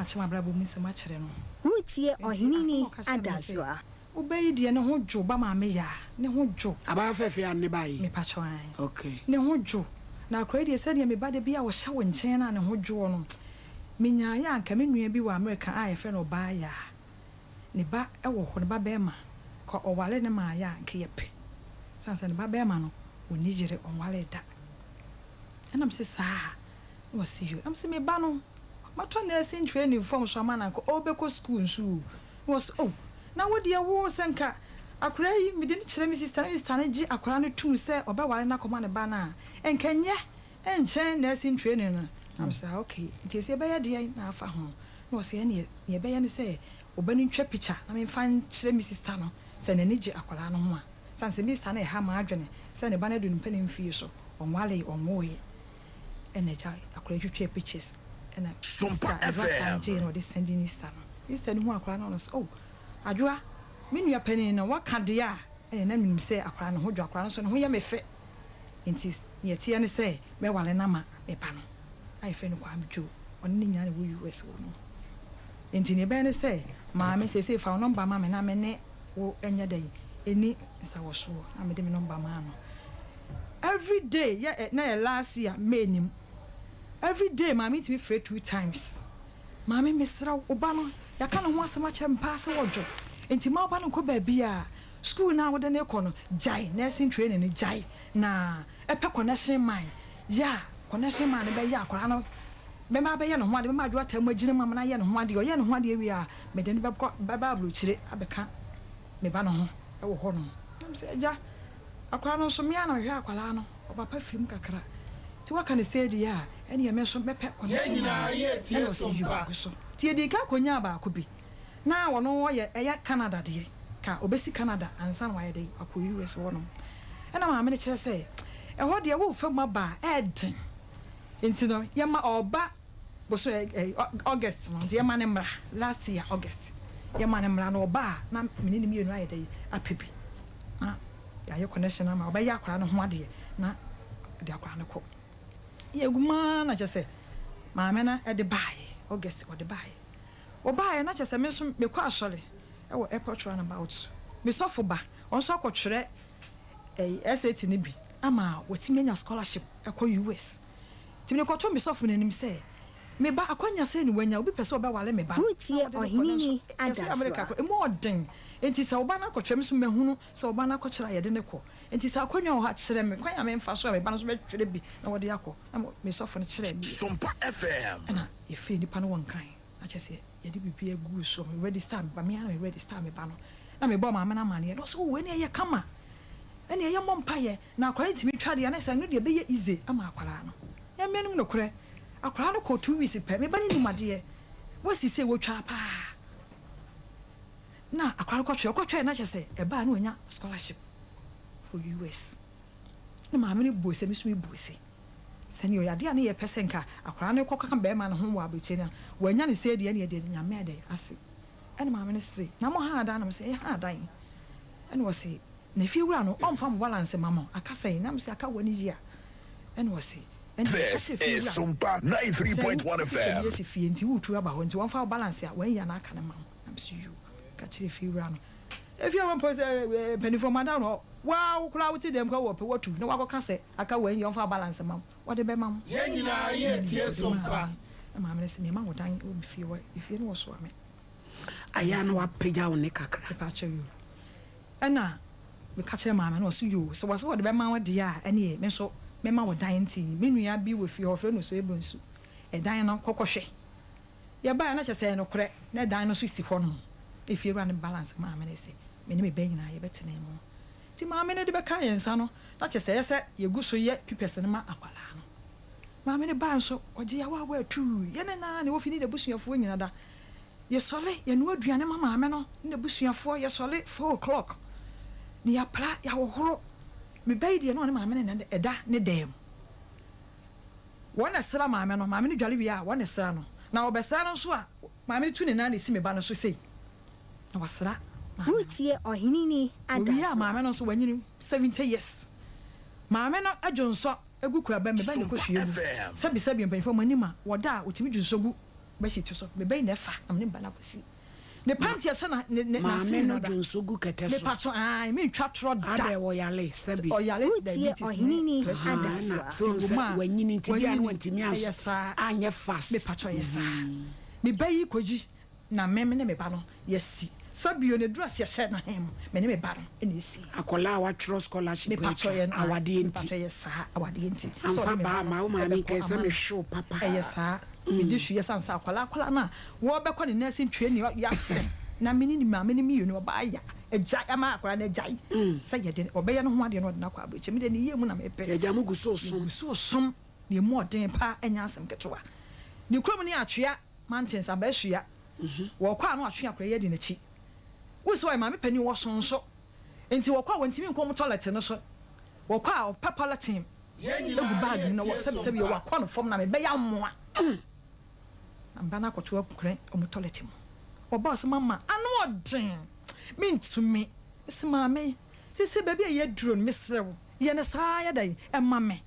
achema brabo mi se ma kire no Wutie ohinini adazwa obey de ne ho dwo ba ma me ya ne ho dwo aba fefe an ne bai me patwan okay ne ho dwo na akra de se de me ba de bia wo hye wo nchen na ne ho dwo no menya ya anka me nua bi wa America a ye fe no ba ya ne ba e wo ho ne ba be ma ko owale ne ma ya anka ye pe sansa ne ba be ma no oni jire onwale da enam se sa no see you am se me ba no mato na sin training form so ma na ko obeko school nsu was oh na wo de wo senka akura yi me de ni kire mi sister na gi akura no tum se obeware na koma ne ba na enkenye enchen na sin training no am say okay nti se be ya de na afa ho no se ne ye be ya ne se obani ntwa picture na me fan kire mi sister no se na ni gi akura no ho a sanse mi sister na ha ma adwene se ne ba na do mpani mfie so onwale onwoye eneja akura twetwe pictures and Sompa FM no this sending is son is sending who akra no so adwoa me nua pani no waka de a na nim se akra no ho dwo akra no so no ho ye me fe nti ye tie ne se me wale na ma me pa no ai fe no kwa amjo on ni nya ne wo US wo no nti ne be ne se ma me se fa number ma me na me ne wo enya dai eni sa wo so na me de me number ma no every day yeah na last year me nim every day mommy to be free 2 times mommy misra oba no ya ka no ho asema che mpa se wojo enti ma oba no ko ba bia school na wode ne ko no jai nursing training ni jai na epe connection man ya connection man be ya akora no be ma be ye no ho ade be ma adwo atam agine ma na ye no ho ade ye no ho ade wi a me de ne be bible chire abeka me ba no ho e wo ho no am se ja akora no so me ana me hwe akwala no oba pa film kakra ti waka ne say di ya ene ye me so mepe connection na ye tie Sompa tie di ka konya ba ko bi na wono wo ye eya Canada de ka obesi Canada ansa na waye de akọ US wono ena ma me ne kire say e ho de wo fam ba ed enti no ye ma oba bo so August no ye ma ne mra last year August ye ma ne mra no oba na me ni mienu aye de apebi ya ye connection na ma oba ya akora no ho ade na de akora no ko ye guma na chese maame na e de bae August o de bae o bae na chese me so me kwa asole e wo airport runabout me sofo ba on so akotwere SAT ni bi ama wotimi nya scholarship e ko US timi ko to me sofo nanim se me ba akwanya se ni wanya obi pese oba wale me ba Wutie ohinini adazwa America ko e mo den enti se oba na akotwere me so mehunu se oba na akotwere ye de ne ko enti se akwanya o ha kire me kwanya me mfa so me ba no so be twere bi na wode yakọ na me sofo no kire bi Sompa FM na ye fe ni pa no won kan a chese ye de bibia gu so me ready start ba me ana me ready start me ba no na me bo ma na ma ne no so we ne ye kama ene ye mo mpa ye na akwara ntimi twade ya na se no de be ye easy ama akwara no ye menim no kure akwara no ko 2 weeks pe me ba ni nimade wasi se wo twa pa na akwara ko twa na chese e ba na onya scholarship for US na ma me ni bo se mi so mi bo se sani o yade ane ye pesenka akwara ne kokka be ma no ho wa abeche na wanya ne se de ne de nyame de ase ene ma me ne se na mo ha ada na me se e ha adan ene wo se na fi wura no on fam balance mama akasa yi na me se aka wani ji a ene wo se This is Sompa 93.1 FM. Yes, if you nti wutu aba ho nti won fa balance a wan ya na aka na ma am see you ka kire fi wura no if you want pose penny for madam no wow kula wuti dem ko wo pe watu na wakoka se aka wan ya fa balance ma wo de be ma ye nyina ye tie Sompa na ma me se me ma wodan o mi fi wo if you no so ame aya no apega wo ne kakra pa cha you ana me ka kire ma me no so you so wo de be ma wo de a ene me so me ma wodan nti me nua bi wo fi ho fe no so ebonsu e dan no kokohwe ye ba na chese no kore na dan no so si ho no if you run balance ma me say me ni me be nyina ye betene mu ti ma me ne de be kan yensa no na chese ye se ye gu so ye pipese no ma akwala no ma me ne ba nso oje ya wa atu ye ne na ne wo fi ni de busuafo nyina da ye sole ye no aduane ma me no ne busuafo ye sole 4 o'clock ni ya pra ya wohoro me bai de no ne ma me ne eda ne dem wona sra ma me no ma me ne dwale wi a wona sra no na obesra no so a ma me tu ne na ne si me ba no so sei na wasra Wutie ohinini adazwa wi a ma me no so wanyini 70 years ma me no adwonso egu kura ba me ba ne ko hwie sabi mpanifo manima woda otimi dwonso gu ba shi to so me be na fa am ne ba na kosi ne panty ya na ne ma me no jonso gu kete so me pato ai me twa tro da ade wo yale sabi oyale da Utie ohinini adaswa. so wanyini ntidi anu wantimi aso anye fast me pato yesa me bayi koji na me ne me ba no yesi sabio ne dress ya she na hem me ne me ba no ene esi akola wa tro scholarship me pato ye awade enti pato yesa awade enti amfa ba ma o ma mi kese me show papa yesa me di hwe yesa nsa akola na wo be ko ne nursing training ya fre na me ni ma me ni mi no ba ya eja ama akola na ejai say ye de obeye no ho ade no de na kwa abeche me de ne yemu na me pe eja mugu so som ne mu odin pa enya asem ketewa ni krom ni atwea mountains abahua wo kwa no atwea akora ye de na chi wo so ma me pani wo sonso enti wo kwa wantimi nkom toilet no so wo kwa o papala team egu bag no wo sebi wo kwa no form na me be ya moa ambana ko to akure o mo toilet mu wo boss mama anu odin me ntumi ese maame sese baby ye drone me sew ye ne saa ya dai e mame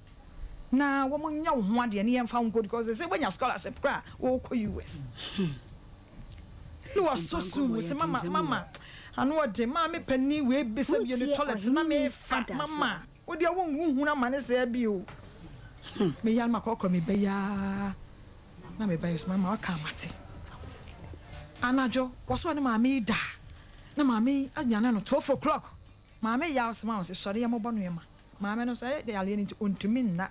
na wo mo nya wo ho ade ne ye mfa nko because say wanya scholarship kra wo ko US no was so soon say mama anu odin maame pani we be se bi ne toilet na me fa mama wo de wo hu na mane se bi o me yan makoko me be ya na me bayes mama aka mate anajo wo so ne maame da na maame anyana no 12 o'clock maame ya asma o se sori ya mo bonu ya maame no say de ale ni ontumi na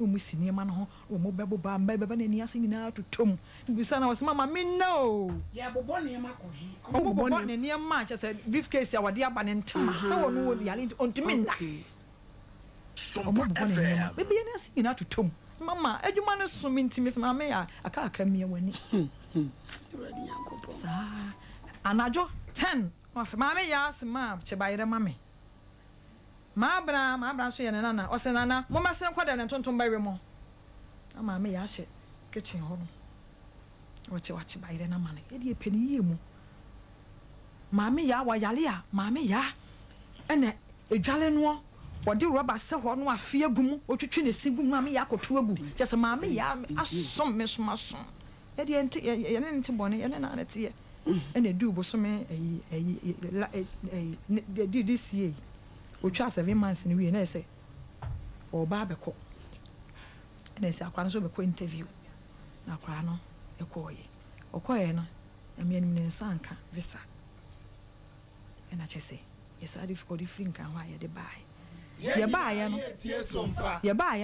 o mu sini ma no ho o mo bebo ba mba na ni ase nyina totom bisa na wo se mama me no ya bobo ne ma ko he o bobo ne ni ma che say briefcase ya wade aba ne ntama sa wo no wo de ale ontumi na Sompa FM. Baby na ase nyina totom mama adwuma no so mi ntimi se mama ya aka akra mi wani ready yankopo sa anajo 10 ofe mama ya se ma che bayire mama ma bra so ye nana o se nana mo ma se kwada ne tonton bayire mo mama ya hye kitchen ho no o che wache bayire na mane ye de pani ye mu mama ya wa yale a mama ya ene edwale no wodi rubber se ho no afie agum otwetwe ne sigum mama ya akoto agu just mama ya asom me so maso ye de enti ye ne enti bone ye ne na nete ye ene du bo so me di this year otwa 7 months ni we na say o ba beko ene say akwa no so beko interview na akwa no ekoye okoye no emi ne nsanka visa ena chese yesa di for di free nkan ho aye de bai ye baaya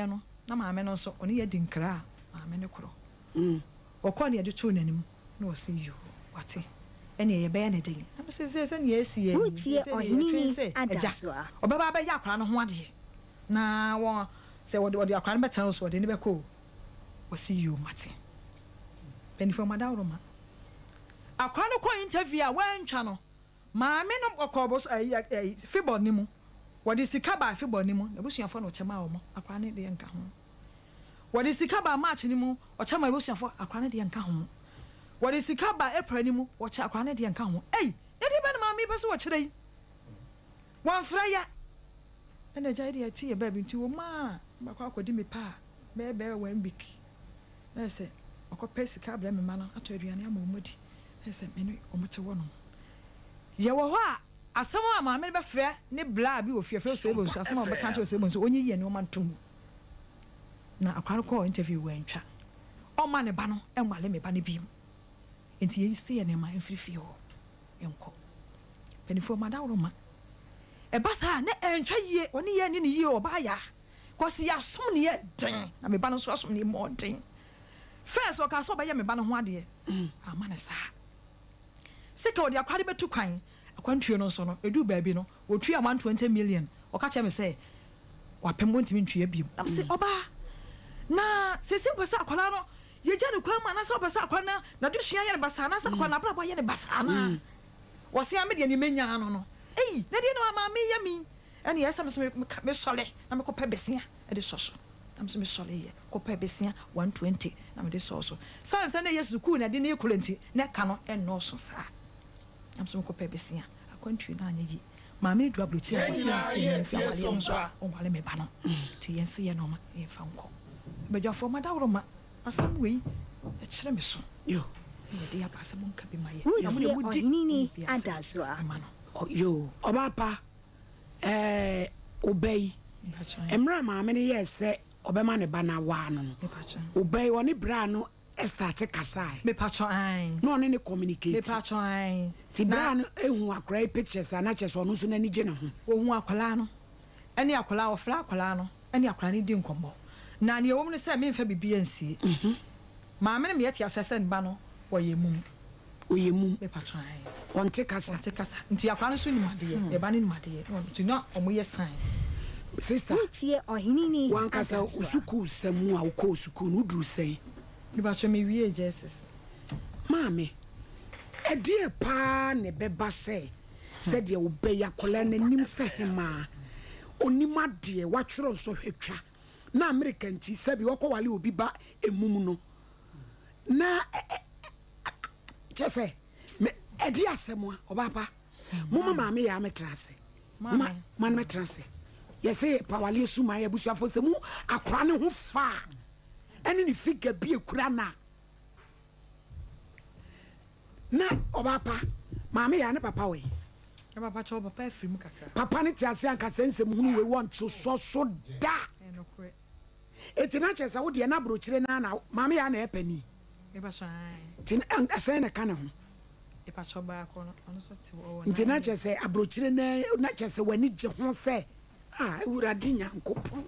no na maame no so oni ye dinkra maame ne kro okọ ne ye de tu nanim na o se you wate ene ye be ne den na se ne esi ye Utie ohinini adaswa. obaba ba ya akra no ho ade na wo se wo de akra no betan so de ne be ko o se you mate penifo madawro ma akra no ko interview a wantwa no maame no okọ fibo ni mu wadi sika ba afi boni mu ebusuafo no chema wo mo akwa ne de nka ho wadi sika ba march ni mu o chema ebusuafo akwa ne de nka ho wadi sika ba april ni mu o cha akwa ne de nka ho ei ne de ba na mami pese wo kire yi wan fra ya ene jai de ati ye ba bi nti wo ma ba kwa akodi me pa be 1 week na se okọ sika bra me ma no ato aduane ama omodi na se me ne omote wo no ye wo ho a asama maame be frɛ ne bla bi ofiafe so ebonsu asama obeka nche so ebonsu onyi ye ne o mantum na akwaro ko interview wantwa o ma ne ba no enwale me ba ne biem enti ye se ye ne ma enfrifi ho enko penifo madawro ma e ba sa na entwa ye oni ye ne ye o ba ya ko si ya som ne ye den na me ba no so asom ne mo den first o ka so ba ye me ba no ho ade ama ne sa sika odi akwade betu kwan akwantuo no so no edu baabi no otua 120 million okache me say wapem wontimi ntua biem na se oba na sese pesa akwala no ye gya ne kwan ma na se pesa akwala na do hia ye ne basa na se akwala na bra ye ne basa na wo se ame de ne menya no no ei na de no ma me ya mi ene yesa me sole na me ko pa besia e de soso na me sole ye ko pa besia 120 na me de soso sanse na yesu ku na de ne ekulenti na ka no enno so sa am so ko pe besia akwantu na anya yi maame du abrochi a wale so o wale me ba no ti yense ye no ma e fa nko bedwafo madawro ma asam wei e kire me so Yo. Dia pasa mon ka bi maye. Nini adaswa. Yo, Obapa. Obey. Emra maame ne yese obema ne bana wa no. Obey woni bra no start kasai. Me patcho ai. No ne communicate. Me patcho ai. Ti bra no ehu akrai pictures ana cheso no so nani je ne ho. Ohu akwala no. Ene akwala ofra akwala no. Ene akwala ne di nkombo. Na ne ewom ne se me mfa bibia nsie. Maame ne me yeti asese ne ba no woyemum. Oyemum. Me patcho ai. Onte kasa. Nti akwala no so ni made. E ba ne ni made. Nti no omoye sign. Sister, Ohinini one kasa usuku semu a uko usuku no duru sei. Ni ba cho me wie Jesus. Mame, e die pa ne beba sei. Said ye obey akola nanim se hema. Onima de watworo so hwetwa. Na America nti sabi wako wale obi ba emum no. Na chese me e die asemu obapa. Mama mame ya metrase. Mama man metrase. Yese pawale suma ya busuafo semu akora ne ho fa ene ne figure bi ekura na obapa maame ya ne papa we Papa cho papa afrim kakra papa ne ti ase anka sensem hunu we want to so da enokure etina chesa wo de na brochire na maame ya na epani e ba shan tin ase na kana ho e pa cho ba ko no so ti wo ntina chesa abrochire na chesa wani je ho se ewurade nyankopon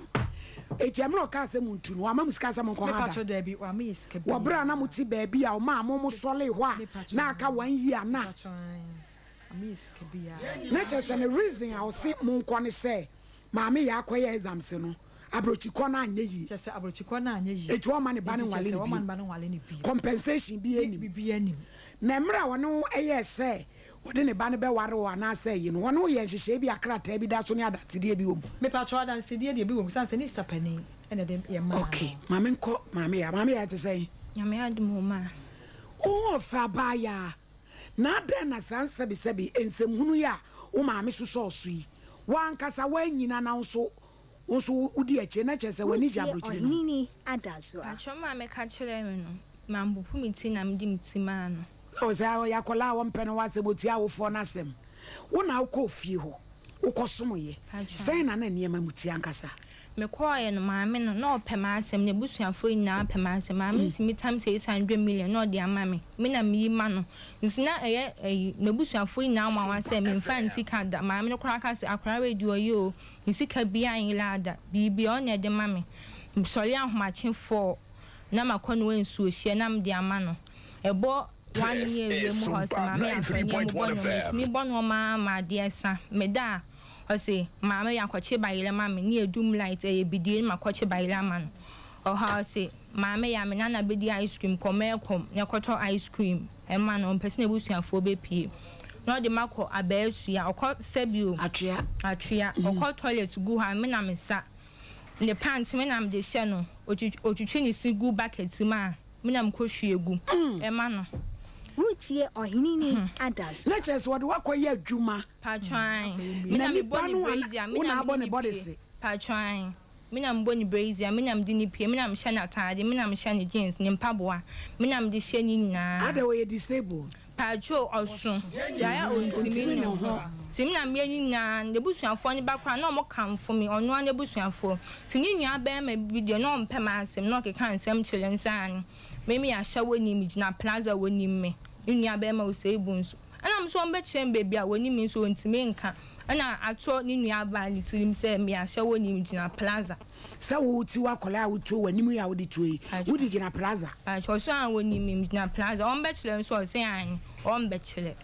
etiamro ka se muntu no amam sika se monko hada pacho da bi wa me sika bi wo bra na muti ba bi a o ma mo sole ho a na aka 1 year na me sika bi ya na chese ne reason a o se monko ne se maame ya akoye exams no abrochiko na anye yi chese abrochiko na anye yi etu o ma ne ba ne wale ne bi compensation bi enim na mra wono eye se wode ne ba ne be ware wo na say yi no wono ye nhihye bi akrata bi da so ne adasedie bi wo me patcho adasedie de bi wo san se ni sapani ene dem ye ma okay maame ya te say nyame adum ma o fa ba ya na da na san sebi ensem hunu ya wo maame so yi wan kasa wanyina na nso udi eche na chese wani jabrochire no nini adazo patcho maame ka kire me no mambupu miti na mdi mtima no so za ya kola wo mpeno wase boti awofo na sem wo na ukọ fie ho ukosomoye sai na niema muti ankasa me koye no maame no na opema asem ne busuafo nyina opema asem maame ntimi tam say 100 million no de amame me na mi ma no nsina eye ne busuafo nyina ma wasem me mfa nsika da maame no kora kase akora radio yi o nsika bia anyila da bibi o ne de mame msori ahomache for na makono wensu ohie na mde ama no ebo 1 year we mu house maame afanye mi bono ma de esa meda o say maame yakwache bayile maame ni edum light bidie makwache bayile man o ha say maame ya me na bedi ice cream komekom yakoto ice cream e man on person ebusuafo be pie no de mako abesu ya okọ sebio atria okọ toilet gu ha me na mesa ne pants me na mde hye no otwitwi ni sigu bucket ma me na mkohwe egu e ma no Wutie ohinini adazo. Na chese wode wakoye adwuma. Patwan. Me na bonu una abone body Patwan. Me na mboni brazier, me na mdi ni pie, me na mhye na atade, me na mhye ni jeans, ni mpaboa. Me na mdi hye ni nyina. Ada we disable. Patro osun. Jaya ontimi no ho. Tim na me ni nyina, ne busuafo ni bakwa na mo kamfo me, onu an busuafo. Tini nua ba ma video no mpema asem no keka nsem chile nsan. Me ya hye woni mi gina plaza woni me. Nua ba ma oseibu nso ana mso mbe chembe bia woni mi nso ntime nka ana ato ni nua ba ni tirim se me ahye woni mi gina plaza sa wo ti wakola wo to wani mu ya wo di toyi wo di gina plaza acho so an woni mi gina plaza on be chile nso se an on be chile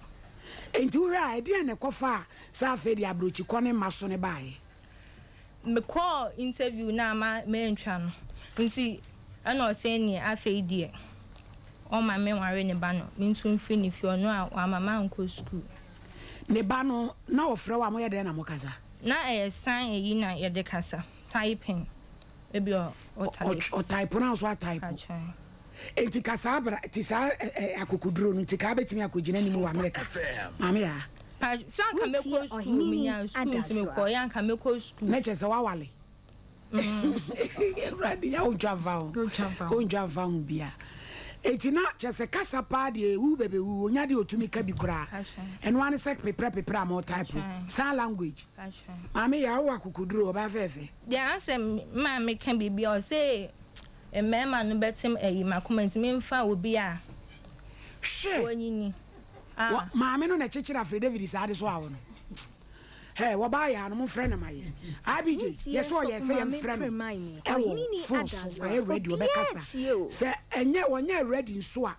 enti wo ra ide na kofa sa fe di abrochi kone maso ne bae me call interview na ma me ntwa no nsi ana o se ni afa die o ma me ware ne ba no mintu mfi ni fi ono a mama nko school ne ba no na ofre wa mo ye de na mo kasa na sign eyi na ye de kasa typing ebi o type na so type enti kasa abra ti sa akokuduro no ti ka betimi akogina ni mu wa America mama ya pa so aka me ko school mi ya school ti me ko ya aka me ko school na chese wa wale ready ya o java bia Etina chese kasa pa de wu bebe wu onya de otumi ka bi kura. Eno ane sek pepra more type. Sign language. Mami ya wo akukuduro oba fefe. The answer mama can be or say a mema no betim e makoma me mfa obi a. She. Wonyini. Ah. Mami no na chechira Fred David is ade so awo no. Hey, wabaya no mo friend na maye. ABJ, yes wo yes say am friend. I radio be kasa. Se enye wonye ready nso a.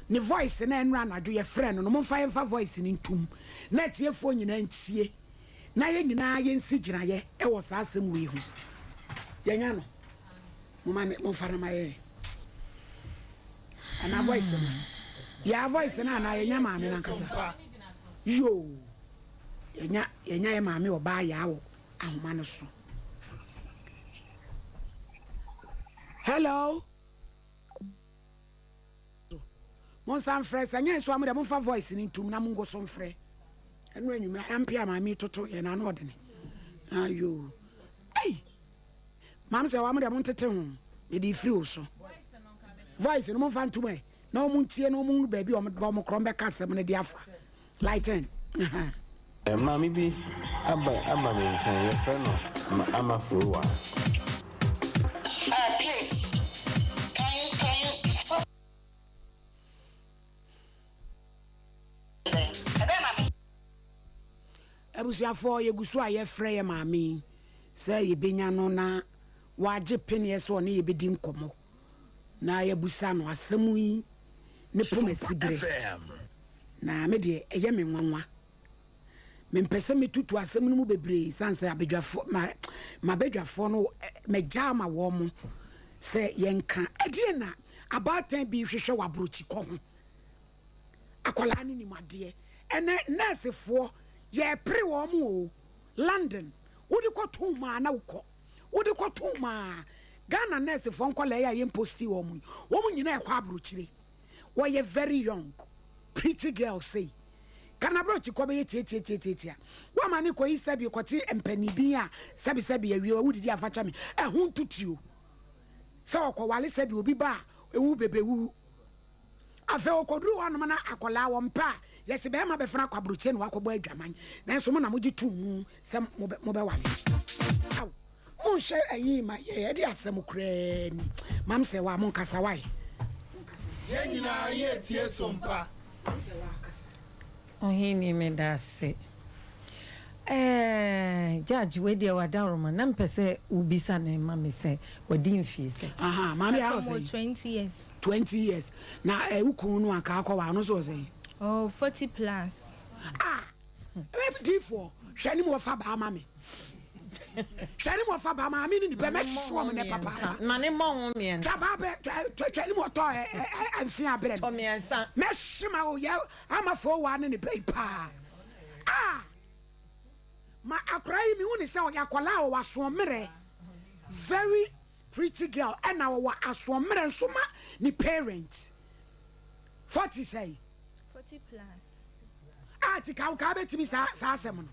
Ne voice na enra na do ye friend no mo fa voice ni ntum. Na tie fo nyina ntie. Na ye nyina ye nsi gina ye e wo sa asem we hu. Ye nya no. Mo fara maye. Ana voice no. Ya voice na ye nya ma me na kasa. Yo. Yenya ye maame oba ya wo ahoma no so. Hello. Mon san fresh anya so amure mon fa voice ni ntum na mongo so mfre. Enu anwumra ampia maame toto ye na no odene. Ayo. Ei. Mam se wa amure mon tete ho. Me di free so. Voice no mon fa ntum e. Na o mon tie na o mon ba bi o mo krombe ka asem ne di afa. Lighten. Mami bi aba me nchen ye fe no ama frowa. Please. Can you stop? Ebusuafo ye gusu a ye frɛ ye maami sɛ ye benya no na waje pene so ne ye bedi nkomo na ye busa no asɛm yi ne pomasibre na me de eye me nwanwa me mpese me tutu asɛm no mu bebre sanse abedwafo ma bedwafo no megya ma wo mo sɛ yenka ɛde na abatan bi hwehwɛ wabrochi kɔ ho akwala ne nimade ene nursefo ye pre wo mo London wodi kɔ tuma na wokɔ wodi kɔ tuma Ghana nursefo nkwala ya ye posti wo mo nyina ɛkɔ abrochire wo ye very young pretty girl say kana brochi ko be tie wa mani ko isabi ko ti empani bi a sabi awie wudi di afacha me ehun tutio se okọ wale sabi obi ba ewu bebewu afa okoduru wanu na akola wo mpa yesi be ma be fana kwa brochi ne wakobo adwaman na so mo na mo gitu mu se mo be wale aw mo hye ayi ma ye di asem kra ni mam se wa mo nkasa wai ye nyina ye tie sompa Ohini medase. Judge we dia wadaroma na mpese ubisa na mama se wadi mfie se. Aha, mama ya say 20 years. 20 years. Na ukunu no aka akwa no so say. Oh, 40 plus. Maybe for shani mo fa ba mama. Shani mo fa ba mama ni be me hwo mo ne papa. Na ne mo me. Taba be shani mo to anfia abre. O me ansa. Me hima o ya ama fo wa ne be pa. Ma akrai mi woni se o yakola o waso mere. Very pretty girl and na wa aso mere nso ma ni parents. 40 say. 40 plus. Ti ka betimi sa asem no.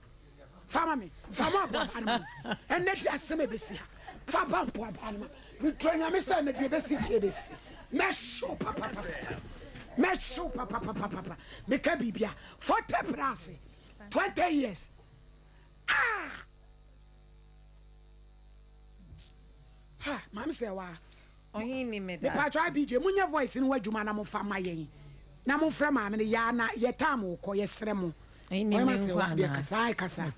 Fama me fama bo anama enne di asem ebesi ha fa ba bo anama mi tronya me say na di ebesi fie des me show papa me ka bibia 40 plus 20 years mama say wa Ohini medase. me pa try BJ munya voice ni wadwuma na mo fama yen na mo fra ma me ya na ye tam ko ye sere mo kasa.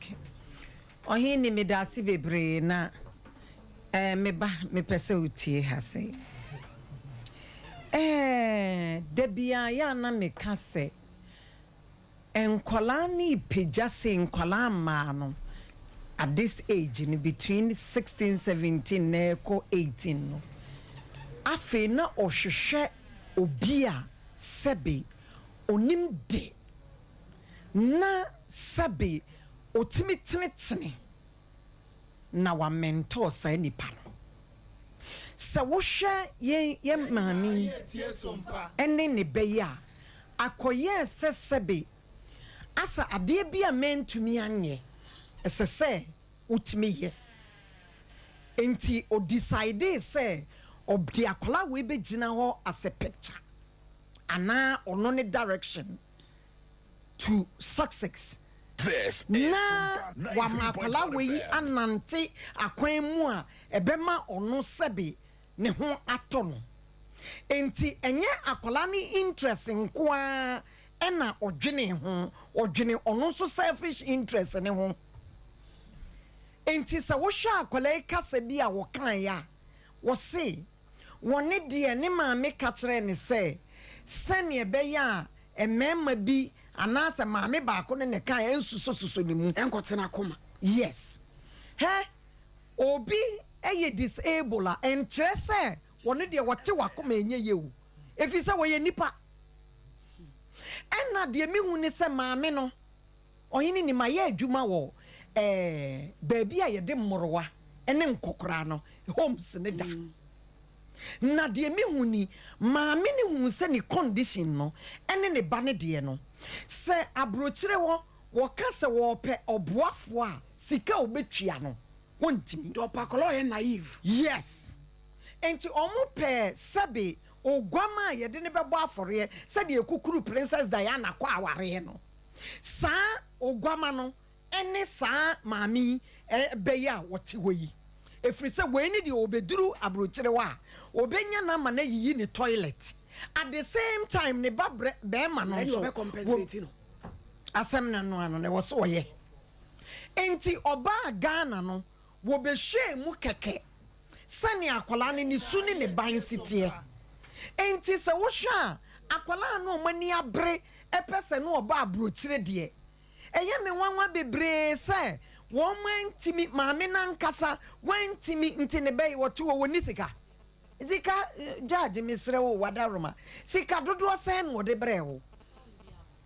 Ohini medase bebre na meba me pese utie ha se. Debia ya na me kase. Enkwala ni pejase enkwala ma no at this age in between 16 17 na ko 18 no. Afe na ohwehwe obia sebe onim de na sabi otimitinitini na wa mentor sa nipa no se wo hwe ye maami ene ne beya akoye sesebi asa ade bia mentumi anye esese utimi ye enti o decide say obdi akola we begina ho as a picture ana ono ne direction to success. This is Na Sompa wa makwala 93.1 we FM. anante akwan mu a ebema ono sebe ne ho ato no. Enti enye akwala ni interest nkoa ena odwene ho odwene ono so selfish interest ne ho. Enti sa wo hwa akwala kasa bi a wo kan ya wo se wone de ne maame ka kire ne se sane ebeya emema bi anasa maame baako ne kan ensuso ne mu enkotena koma. yes he obi eye disable a enkyere se wone de wote wakoma enye yewu efi se wo ye nipa enna de mi hu ne se maame no oyini ni maye adwuma wo baabi a ye de mmorowa ene nkokora no homes ne da na de mi hu ni maame ne hu se ni condition no ene ne ba ne de no se abrochire wo ka se wo pe oboafo a sika obetwia no wontimi Do pakolo ye naive. yes enti omo pe sabe ogwama ye de ne bebo afore se de ekukuru Princess Diana kwa aware no sa ogwama no ene sa maami beya wote woyi efiri se we ni de obeduru abrochire wa obenya na ma na yiyi ne toilet at the same time ne ba be ma no so be compensate no asem na no ano ne wo so ye enti oba Ghana no wo be hwe mu keke sani akwala ne su ne ban sitie enti se wo hwa akwala no mani abre epese no oba abrochire de eye me wanwa bebre se wo mantimi maame na nkasa wantimi nti ne bey wo to wo ni sika zika judge misre wo wadaroma sika dodo sen wo de brewo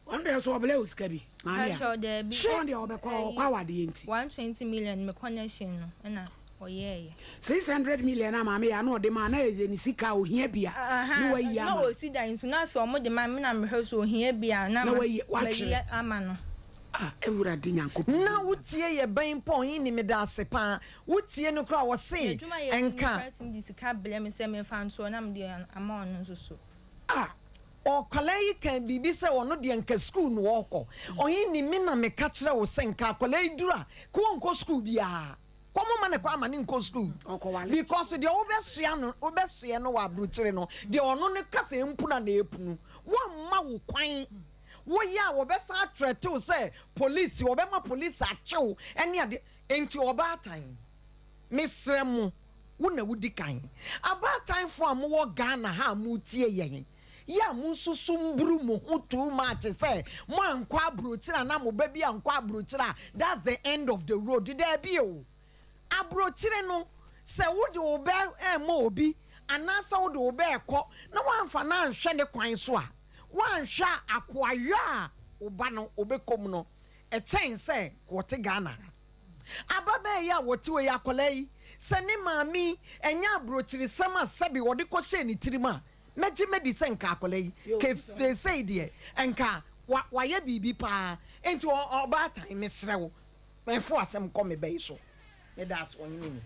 wonder so obele uskabi maame Sure, there be so de obekọ kwa wade enti 120 million me connection no na oyeye 600 million na maame ya na ode ma na eze ni sika ohia bia ni wayi na ama o si dan so na afi omo de ma me na me hwe so ohia bia na ma wakyere. ama no ewura de nyankopon na wutie ye ban pon yi ni me da sepa wutie no kra wo se enka person di sika bele me se me fan so na me de ama ono so o kwalai kan bibi se wono de enka school no woko oyin ni me na me ka kire wo se enka kwalai dura ko onko school bia komo ma ne kwa ma ne nko school because the obesua no wa bruchire no de ono ne kasa empuna na epunu wo ma wo kwan wo ya wo besa atretew say police wo be ma police achew ene ade enti oba time misremu wo na wudi kan aba time for am wo Ghana ha mu tie yen ya mu susumbru mu hutu ma che say mo ankwa abrochira na mo ba bi ankwa abrochira that's the end of the road there be o abrochire no se wo de obe mo obi anasa wo de obe ekọ na wamfa na nhwe ne kwan so a wanhwa akwaya oba no obekom no echen se wote Ghana ababa ya wote we yakolai se ne maami enya abrochiri sama sabi wode ko hye ni tirima meji medicine ka akolai ke fe de enka wa ya bibi pa enti oba time mesrewo efo asem ko me bai so me das onye ni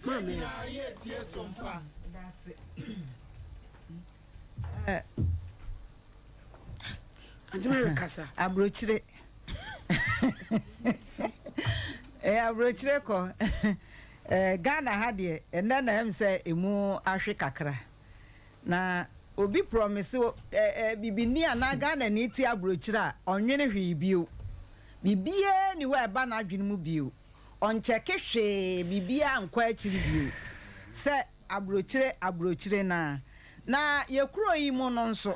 maame na ye tie Sompa das Anjime kasa abrochire abrochire ko Ghana ha de ena na em se emu ahwe kakra na obi promise bibini ana Ghana ni ti abrochire a onwene hwe bio bibie ni wa ba na adwene mu bio oncheke hwe bibia ankwa akiri bio se abrochire na yekuro yi mu no nso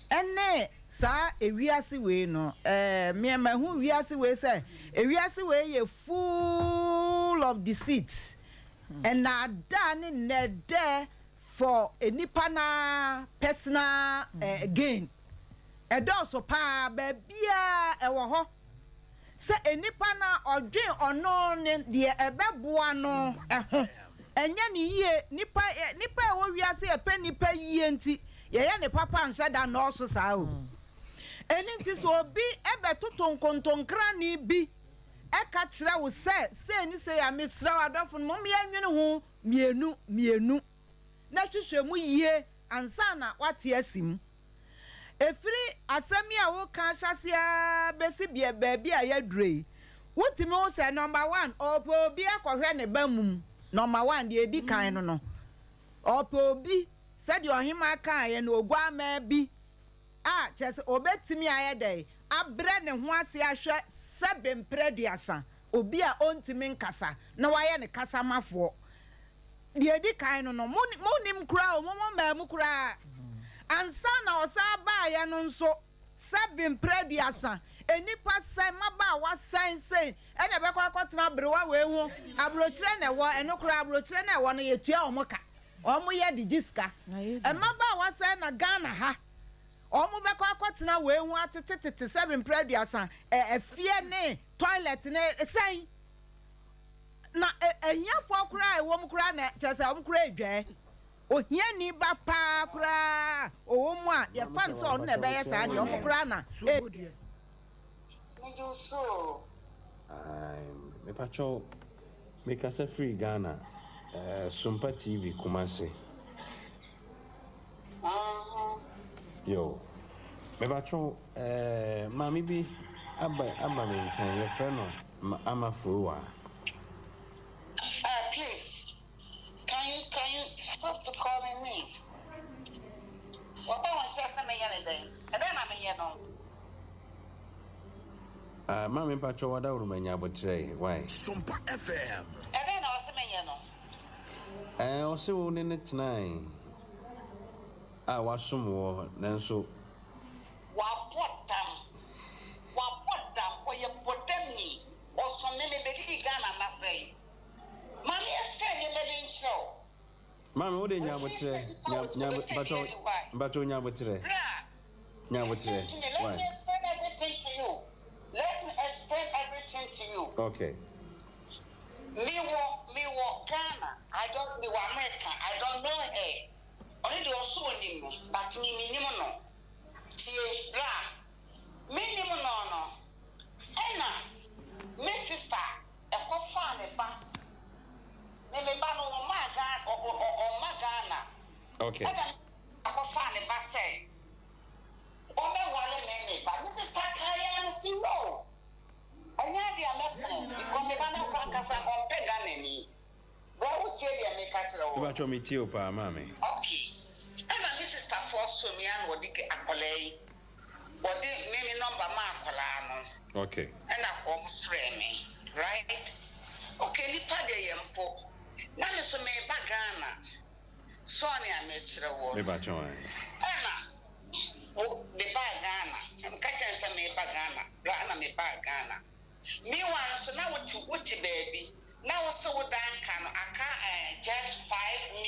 ene sa ewiase we no me ma hu wiase we say ewiase we ye full of deceit and da ne nede for enipa na personal gain edoso pa ba bia ewo ho se enipa na odwen ono ne de ebeboa no eho enya ni yie nipa ewo wiase e pe nipa yie nti ye ne papa nhye da no so saa o eni nti so obi ebe toton kontonkra ni bi e ka kire wo se ni se ya mesra wadofo no me anwene ho mienu na hwehwɛ mu yie ansa na wate asim efiri asemi a wo kan hyasia besi bia baabi a yadure wotimi wo say number 1 opo obi akohwe ne bamum number 1 de edi kan no opo obi said your hima kan ye no ogwa ma bi a chese obetimi aye dey abre ne ho ase ahwe sebempreduasa obi a ontimi nkasa na waye ne kasa mafo de edi kan no monim kura o ma mu kura ansa na osa ba ya no nso sebempreduasa enipa sai maba wa sai sei e de be kwa kwatena brewa we hu abrochire na wo enokura abrochire na wo no yetua omoka omo ye digiska e maba wa sai na Ghana ha omo be kwa kwatena we hu atetete sebempreduasa efie ne toilet ne sai na enyafo kura e wo mkura na chese omkura edwe ohia ni ba pa kura o mu a ye fan so on na be ye sa de omkura na me pacho me kasa free Ghana Sompa TV Kumasi. Yo me pacho mami bi aba me nchan ye friend no ama frowa. Please, can you stop to calling me? What I want to say and then I'm here no. Mami pacho wada urumenya botre why? Sompa FM. And then I was saying no. Ose wo ne ne tnai. Wasum wo nanso. Wa potam for your potami. Or some me be Ghana na say. Mami explain you maybe show. Mami wo de nya botre bato nya botre. Nya botre. Let me explain everything to you. Let me explain everything to you. Okay. Me wo Ghana. I don't know America. I don't know her. Only the also name, but me no. Tie bra. Me no. Ena, me sister, e ko fa ne ba. Me ba no ma Ghana o ma Ghana. Okay. Ena, ko fa ne ba say. O me wale me ba. Me sister kaya no si no. Anya dia me because me ba na kwa kasa o pe Ghana ni. Go uche dia me ka tire wo. Ba cho mi ti o pa mami. Okay. Ena me sister for so me an wo dike akole. Body me number ma akola no. Okay. Ena ko frame me, right? Okay, nipa de yempo. Na me so me ba Ghana. So ni me tire wo. Me ba cho ai. Ena me ba Ghana. Em ka chen se me ba Ghana. Ra na me ba Ghana. Me wan so na wuti baby. Now also dan kan aka just 5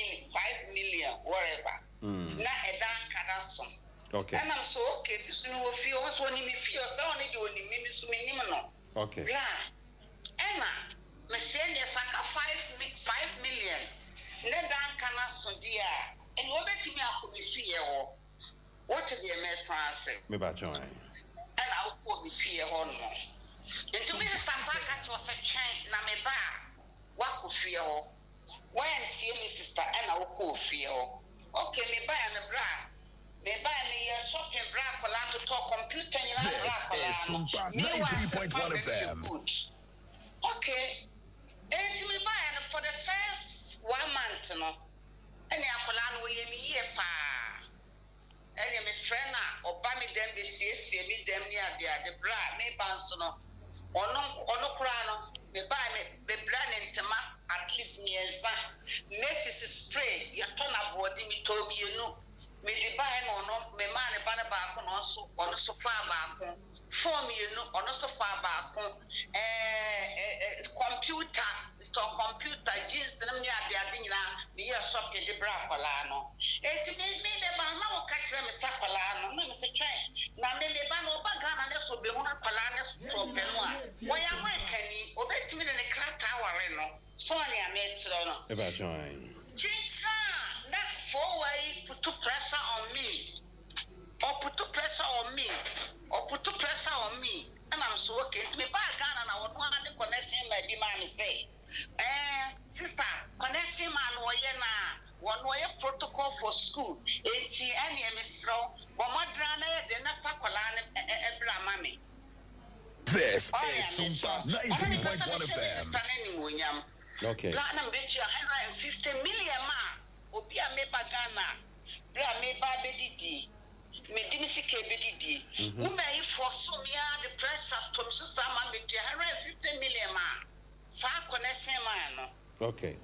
million whatever. Na edan kan so. Okay. And I'm so okay, so no feel also ni me feel so ni do ni me so me nim no. Okay. Yeah. Emma, me say ni saka 5 million. Ne dan kan so dia. And obetimi akomi fie ho. What the me transe. Me ba cho ai. And I will be fie ho no. Into me papa at was a chain na me ba. Wa ko fie ho. When tie me sister and I will ko fie ho. Okay, me ba na bra. Me ba me ya shopping bra kola to talk computer ni na bra kola. This is Sompa 93.1 FM. Okay. And me ba na for the first 1 month no. And ya kola no ye me ye pa. And ya me friend na oba me dem be sie me dem ni ade bra me ban so no. Ono kura no me ba me be bra ne ntema at least me enza. Nurses spray ya turn abodi me to me enu. Me di buy no me man e ba na ba ko no so ono so fa ba ko form you no ono so fa ba ko computer jeans na me ade nyina me ya shop e di bra kwala no enti me ba na wo ka kire me sa kwala no me se twen na me ba no ba Ghana ne so be hu na kwala ne so pe no a wo ya mo kani obetimi ne krata ware no so ani a me kire no E ba cho ai. Chicha, that for put pressure on me. Or put pressure on me. And I'm so okay. Me buy Ghana and I want to connect him my demand say. Sister, connection man na one way protocol for school. ATN Mistro, but my drana This is Sompa 93.1 FM. Okay. Lana mbechi 150 million ma obi a meba Ghana de a meba bedidi me dimisike bedidi woman yi for so me the pressure to me so sama me 150 million ma sa connection man no Okay.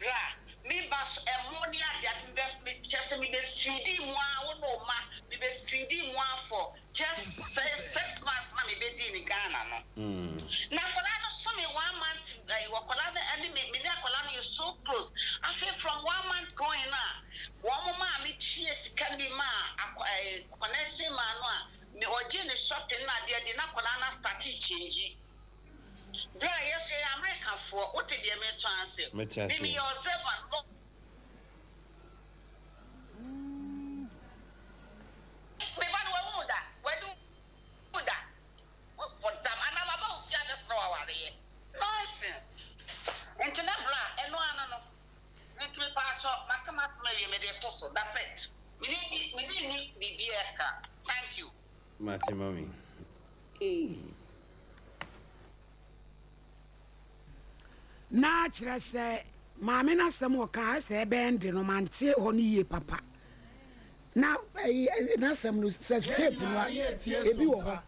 Ra me bas ammonia that me just me be feeding one no ma me be feeding one for just 6 months na me be in Ghana no na kola no so me 1 month kola and me kola is so close I feel from 1 month going na one ma me cheese can be ma connection ma no me oje ne shopping na de na kola na start change. Bra yes American for what did you translate? Mimi yourself and me bad woda. Where do that? What damn and I'm about to throw away. Nonsense. And to that bra and no. Let me patch up my come out to me the tussle. That's it. We need be thank you. Mati mommy. Na kyerɛ sɛ maame no asɛm wɔ kaa sɛ ɛbɛn no mante hɔ no yie papa na n'asɛm no sɛ tape no ebi wɔ hɔ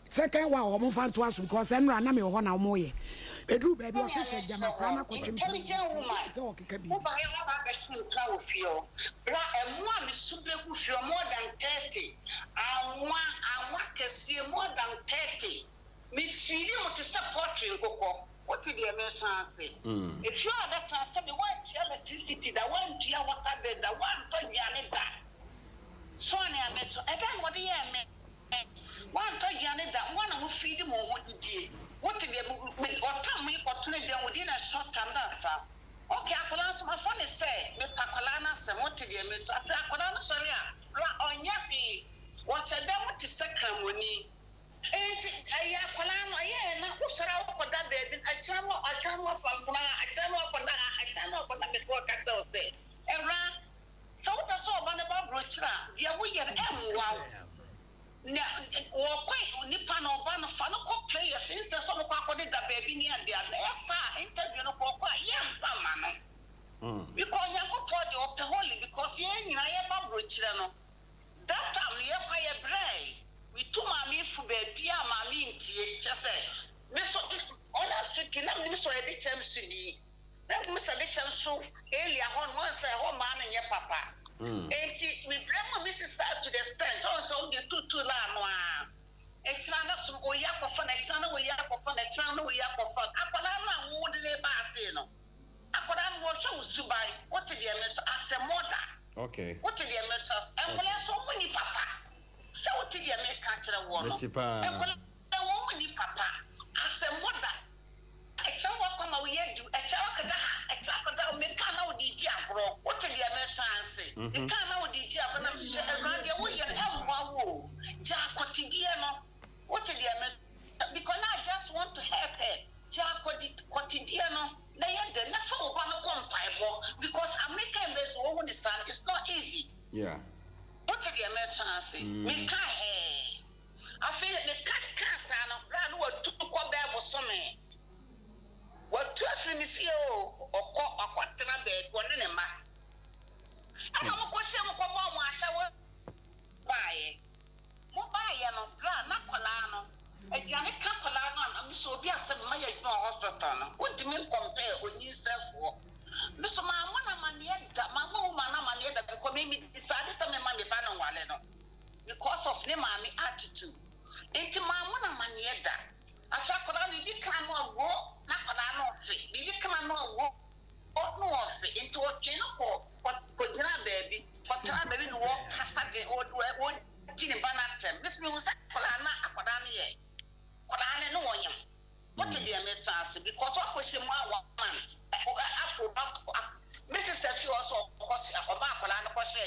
second one wɔn fa ntoa so because ɛnura na me wɔ hɔ na wɔn yɛ edu baabi ɔsɛ sɛ gyama kora na kɔtwe intelligent woman sɛ ɔkeka bi wo ba yɛ ba ka tun ka wo fio bra emu a me sube ku fio more than 30 anwa kɛseɛ more than 30 me feel mo te support nkokɔ. What did you make say? If you are that transfer, the one electricity, the one to your water bed, the one to Janita. So I met again what do you mean? One to Janita, one who feed him what did what did you or time we got to them within a short time answer? Okay, I could answer my phone and say, me Pacolana, and what did you make? I could sorry, on yappy was a devil to second money. Aya kolano aya na usara ko da baby achamo from achamo from me ko ka to say era so that so ba na ba brochra dia wo ye wow na wo kwai ni pa no ba no fa no ko player since the so ko akode da baby ni ade esa interview no ko yeah fa ma no because yakopɔ de ope holy because ye nyina ye ba brochra no that time ye kwa ye brai we two mommy for baby, mammy, just say, Miss honest, me so a ditch MC. Then Mr. Ditcham so earlier on once a home man and your papa. And we bring Mrs. Star to the stand, also you two la. It's not some oyak of fun, it's not a yak of fun, it's not a yak of fun. Apolana wouldn't a bassino. Apolana was so subai. What did you mean as a mother? Okay. What did you mean to us? And when I saw money, papa. So what did you make catch a woman? And when the woman, papa, as a mother, I tell what come away, do a child, a child, make canal the diablo. What did you make chance? You can't know the diablo, around the way and have Jack Cotidiano. What did you make? Because I just want to help her. Jack Cotidiano. They are the never one because American based woman is not easy. Yeah. What did you make chance? Me can't. I feel like the cancer ran what to go back for some. What to me feel or what to bed one in a man. I don't question what I shall buy. Mobile no plan, not Colano. A young Capolano, I'm so be a 7 mile hospital. What do you mean compare when you self for? Mr. Mamma Manietta, Mamma Manietta, because maybe decided some money ban on because of the mammy attitude. It's Mamma Manietta. I thought you cannot walk, not on fit. You cannot walk, no fit into a channel but baby, but baby walk past or one gin banatem. This means that Colana, Apodania. Colana, no one. What did you make chance? Because what was your 1 month? Mrs. Steffi also was about Colana Coshe.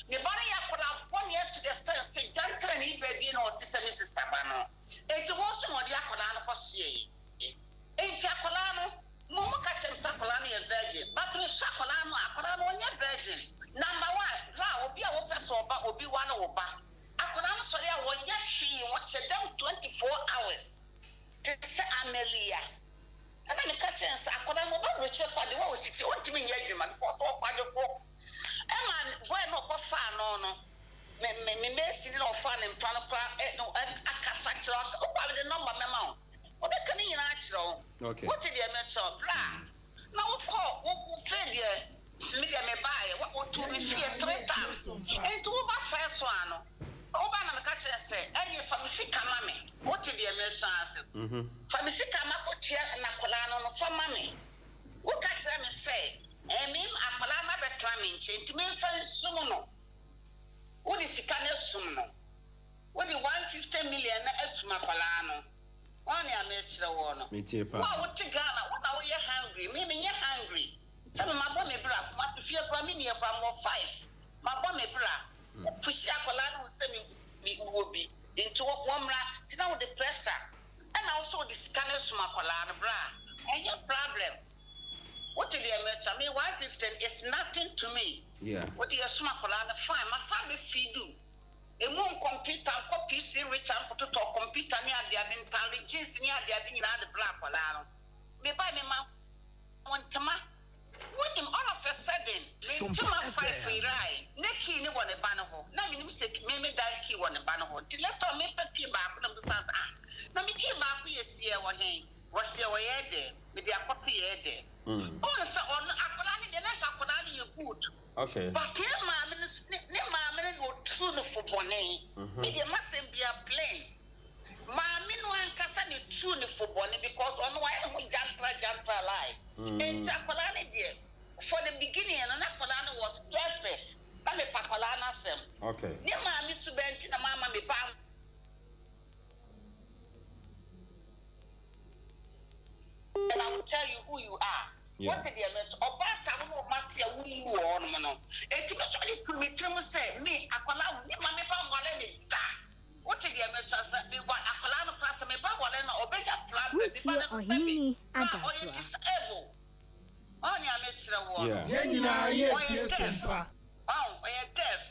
The body put up 1 year to the stand, gentle and he baby or this Mrs. Tabano. It wasn't what Yacolana Coshe. Ain't Yacolano? Momo catch him Sacolani a virgin, but with Sacolano, Acolano, your virgin. Number 1, La will be a open sober or be one over. watch them 24 hours. To say Amelia. And then the catch and say, I could have about which for the war was if you want to be your man for the Emma, when no far no. Me sitting on fun and plan no a casaccio about the number memo. What can you natural? Okay. What did you mention? Blah. Now, what failure? Media may buy what to me fear 3 times. And to about first one. Obana me catch and say, and you from sick mammy. What did you mention? From sick mammy, and Nacolano for mammy. What catch them and say, and me, Apolana Betramin, to me, Sumo. What is the kind of Sumo? What is 150 million as Mapalano? Only I made the one. What to Ghana? What are you hungry? Maybe you're hungry. Some of my bommy bra must feel for me near more 5. My bommy bra. Push Apolano will send me will be into one to know the pressure. And also the scanners from Apolano bra. And your problem. What did you mention? Me 150 is nothing to me. Yeah. What do you smart Apolano? Fine, must have a feed do. A moon computer, copy, see, rich and put to talk computer near the intelligence near the black Polano. Me buy me ma one tama. When him all of a sudden, me to my 5 free ride. Neki no one a banner. Now me mistake, me die key one a banner. Till let me pay back on the sons. Now me came back with a seer one hand. Was your way there? With the copy there. Oh, so on Apolani, the next Apolani you good. Okay. But here, mamma, go through the for bonnet. It mustn't be a plane. Mammy, no one can send it through the for bonnet because on why we jump alive. And Japalani, dear, for the beginning, and Apolano was perfect. I'm a Papalana sem. Okay. Near Mammy Subent in a mamma me bam. And I will tell you who you are. Yeah. What did you mean? About time, Matia, who you are, no. And to be say, me, Akola, me, Mammy, what did you mean? Me, what Akolano class, me, Babalena, obey a plan, me, and able. Only I met the war. Yeah. Oh, I am deaf.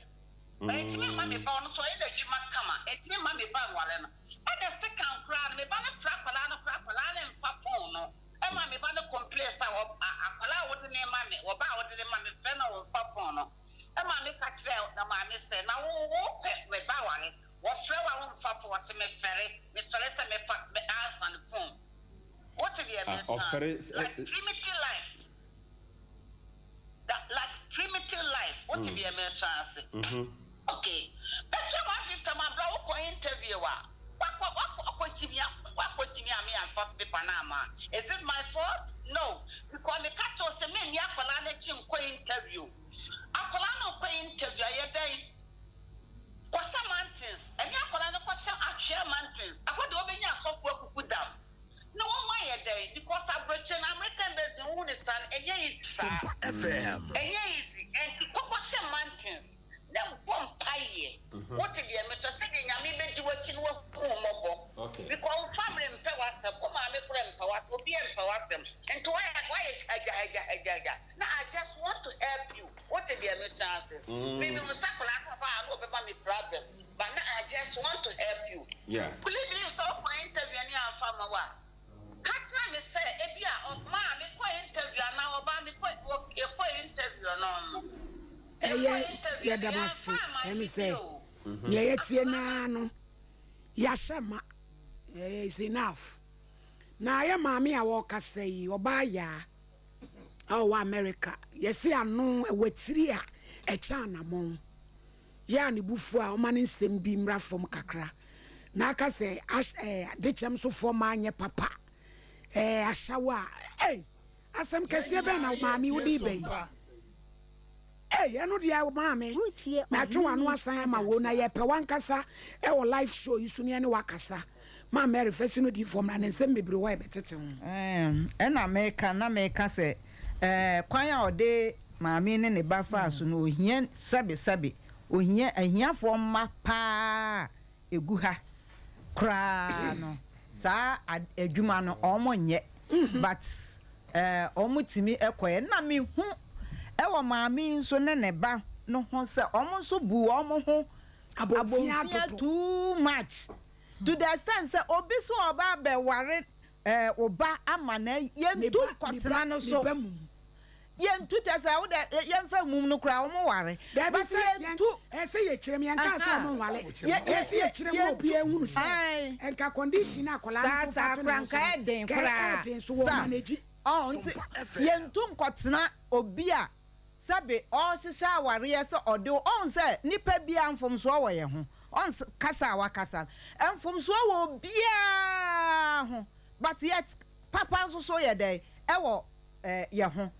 But it's me, Mammy, Bono, so you might come. It's me, Mammy, Babalena. And the second crowd, me, Banner, Frapalano, and Papono. And Mammy, Banner complains about Akola, what the name Mammy, or about the Mammy, Fenno, or Papono. And Mammy catch out, the Mammy said, now, walk with Bawani, what flower on Papa was me ferry, me ferret, me ass on the phone. What did you mean? Like primitive life. That like primitive life. What did you mean? Okay. That's why 150 my brother interviewer. Is it my fault? No. Because me catch us a man Yapalana Chim interview. Apolano interview a day. Kwasa mountains. And Yapalana Kwasa actual mountains. I want to open your software put down. No one a day because I'm British American based in Unistan and Sompa FM. And easy. And to Kwasa mountains. Then one pie. What did you make a second? I mean, you were in mobile. Okay. Because family and powers have come out of power to be empowered them. And to why now I just want to help you. What did you make chances? Maybe we start about me problem. But now I just want to help you. Yeah. Believe me, so for interview any farmer. Catch me say, Ebia of mammy, interview now about me, interview no. Yadamasi, let me say, Yetiana, Yashama is enough. Now, your mammy, I walk a say, or buy ya. Oh, America, yes, I know a wetria, a chana mon. Yani bufua, manning stem beam ra from Kakra. Naka say, Ash, ditcham so for my papa. A shower, eh, as some Cassiabana, mammy would be. Hey, I know the mammy. Na two and one time I won a pewankasa, our live show you soon any wakasa. My Mary Fessino di form and send me brew better. And I make say, quite or day, mammy and a buffer soon, oh, yen, sabi, oh, here a here for my pa, a guha, crano, sa, a jumano, almost yet, but, almost me a quaint, na me, ewa maami nso ne ba no ho se omo nso bu omo ho abofia too much to the extent say obi so oba be ware oba ama na yentu kwatena no so yentu tesa wo de yemfa mum no kra wo mo ware but yentu say ye kirem yanka so mo wale ye say ye kirem obi ehunu say enka condition akola no sa kranka eden kra so wo manage yentu kwatena obi a sabe o hihya aware ye se ode on say nipa bia mfomso wo ye ho on kasa wa kasa mfomso wo bia ho but yet papa so ye dey e wo ye ho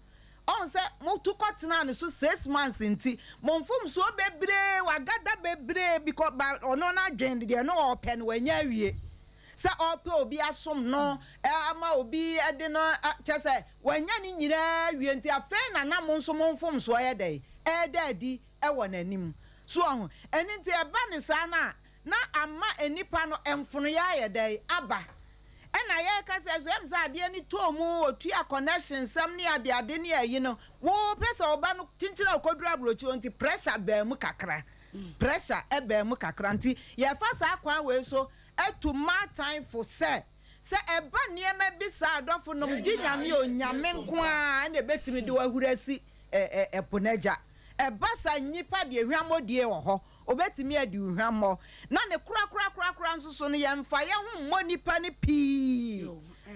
on say mo to kotena ne so 6 months nti mo mfomso bebre wagada bebre because ono na dwen de no open wanya wie se ope obi asom no ama obi ade no chese wanya ni nyira wie nti afa na mo nso mo mfomso ye dey daddy e wo nanim so ho eni nti e ba ne sa na ama enipa no emfono ya ye dey aba ena ye ka se so em sa ade ni to mu otua connection sam ni ade ni ayi no wo pese oba no tinchira okodura brochi nti pressure ba mu kakra pressure e ba mu kakra nti ye fa sa akwan we so etu ma time for say eba niema bi sa adofo no ginyame onyame nko a na betimi de wahurasi eponaja eba sa nyipa de hwamodie wo ho obetimi adi hwammo na ne kura nso no ye mfa ye ho mmo nipa ne pi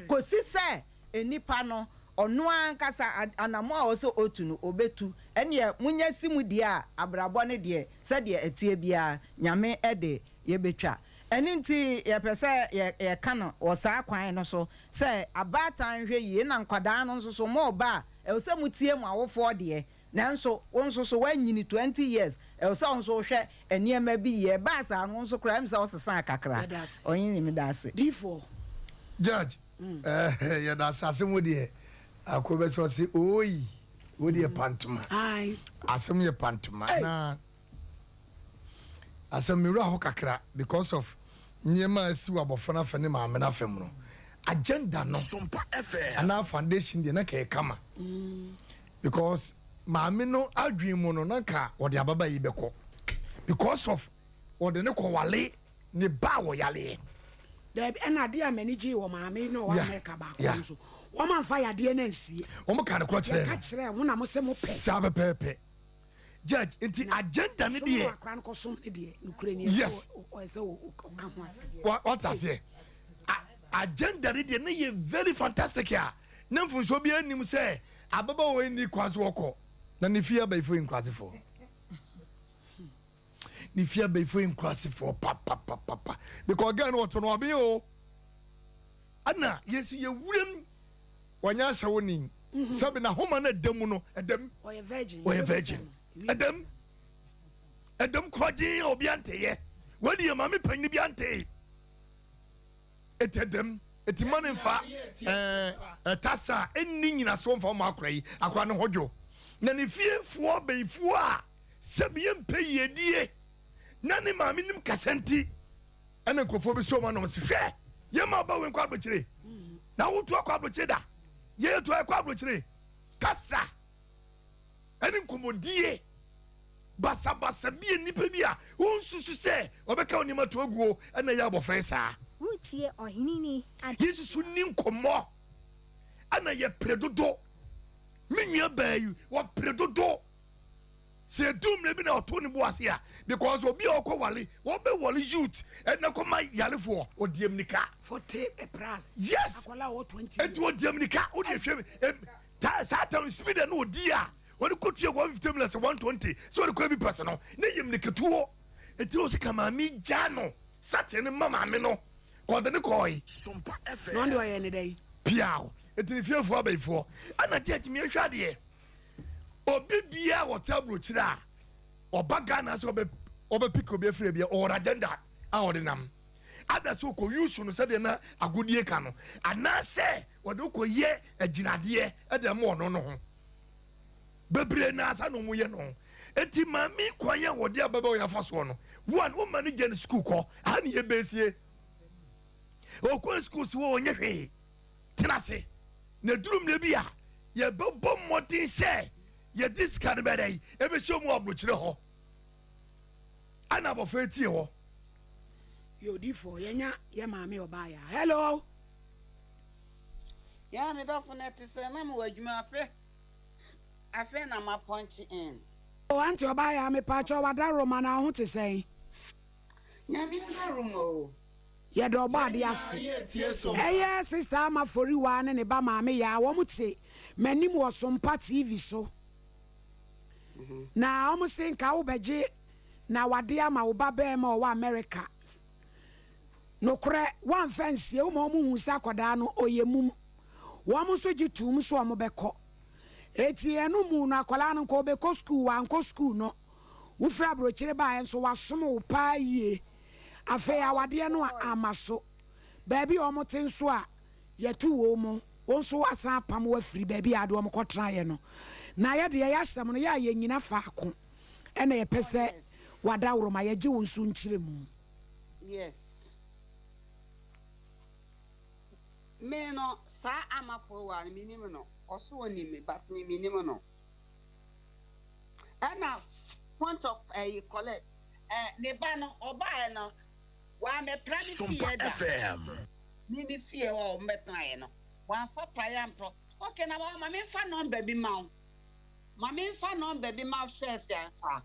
kosi se enipa no ono ankasa anamo a so otu no obetu ene munya simu die a abrabo ne de se de etie bia nyame ede ye betwa eni nti ye pese ye kana wo saa kwan no so se abatan hwe yi na nkwadaa no nso so mo ba e wo se mutie mu awofo de nanso wonso so wanyini 20 years e so wonso hwe eniema bi ye ba sa no nso kra msa wosesa kakra onyi mi dase d4 judge ye da asem de akobe so se oyi wo de pantuma ai asem ye pantuma na asem mi ra ho kakra because of nyema asi wabofana fa ne maame na fam no agenda no Sompa FM ana foundation de na ka kama because maame no adwin mu no nka ode ababa yi beko because of ode ne ko wale ne ba wo yale da na de amaniji wo maame no wa America ba ko so wo man fa yade na nsie wo mo kan ko kire ka kire wo na mo se mo pe sabe pepe judge inti agenda ne de akran ko som ne de nukure ni yes o se o ka ho ase what I say agenda ne de ne ye very fantastic ya na mfunso bi anim se ababa wo ni kwazo woko na ne fia ba ifo inkwasifo ni fia ba ifo inkwasifo papa because again what no abi o ana yesu ye wurem wanya hye woni sabe na homa na demu no edem o ye virgin edem kwaje obi anteye wadi ye mame panni bi anteye etedem etimane mfa tasa enni nyina so mfa ma akra yi akra ne hodwo na ne fiefuo beifuo a sabiye mpe yedie na ne maame nim kasenti ana nkofo bi so ma no se hwe ye ma ba wen kwa abokire na wotu akwa abokire da ye tu akwa abokire kasa ani nkomodie basa bi nipa bi a wonsusu se obeka onima to aguo ana ya abofre saa wutie ohinini yesu ni nkomo ana ye predodo menua bayu wa predodo se dum le bi na oto ni boase a because obi okọ wale wo be wale youth na koma yalefo odiem nika 40 plus yes akola wo 20 et odiem nika o de hwe ta satan speed na odi a o de kotua 150 minutes 120 so de ko bi person no na yem niketuo eti o se kama mi jano satan mama me no ko de ne koi Sompa FM no ndo ye ne dai piao eti fiefo abaifo ana church mi hwa de obi bia wo tabro kira obaga na so obe pick obi afre bia or agenda a ordinam ada so ko use no se de na agodie ka no ana se wo de ko ye aginade e de mo no ho bebre na asa no mu ye no eti mami kwanya wo de ababa wo ya faso no one woman gen school ko ani ye besie o ko school si wo onye hwe tinase na durum le bia ye bebo modin se ye discard bedai ebe show mu ablokire ho ana bo fetie ho Yo D4 yenya ye maame obaya. Hello. Yeah, me definitely say na mo adwuma afe na ma punch in. Oh, auntie obaya me pacho wada Roma na ho te sen. Yeah, me na room o. Ye do ba de ase. Eye sister amafori wa ne ba maame ya wo mute manim wo Sompa TV so. Na omo sen ka wo beje na wade ama wo ba be ma wo America. No kre one fence ye wo mo hu sa koda no oyemum. Wo mo so gitum so omo beko. Eti enu mu na akwala no ko be ko school wan ko school no. Wo fra brochire ba enso wasom wo pa yie. Afe awade no amaso. Baby omo tin so a yetu wo mu. Wonso asan pam wa firi baby ade omo kotra ye no. Na ye de ye asem no ya ye nyina faako. Ena ye pese wada woroma ye gi wonso nkyire mu. Yes. Me no sa amafo wa minimum no. Also oni me but me minimum no. And a point of you collect ne ba no oba no wa me private Sompa FM. Mimi fear o metan no. Wa for prior pro. Okay na ma me fa number bi ma. Ma me fa number bi ma first answer.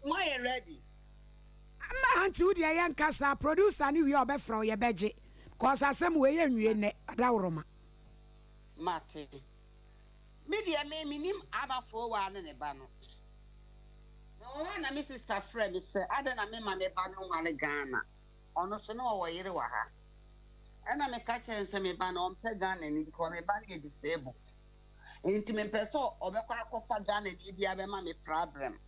My ready. Ma auntie udi ye nkasa producer ni wi obefra ye beje. Cause asem we ye nwie ne adaworoma. Mate. Media me minim abafo wa ne ba no. No na me sister friend me say ada na me ma me ba no wale Ghana. Ono so no wo yire wa ha. Ana me ka chen se me ba no mpe Ghana ni because me ba no disable. Inti me peso obekwa akofa Ghana ni bia be ma me problem.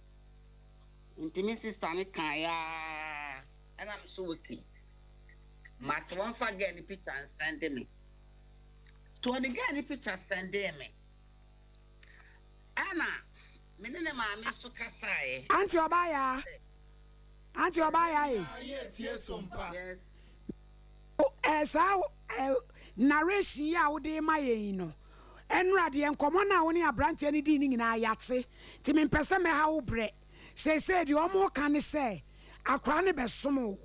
Inti me sister me kan ya. Ana me so wiki. Mat one fa get any picture and send me. To the get any picture send me. Anna, me ne maame so kasa e. Auntie obaya. Auntie obaya e. Yes. Esa narration ya wo de ma yen no. Enra de enkomo na wo ne abrante ne di ni nyina yate. Ti me pese me ha wo bre. Se de omo ka ne se akra ne besom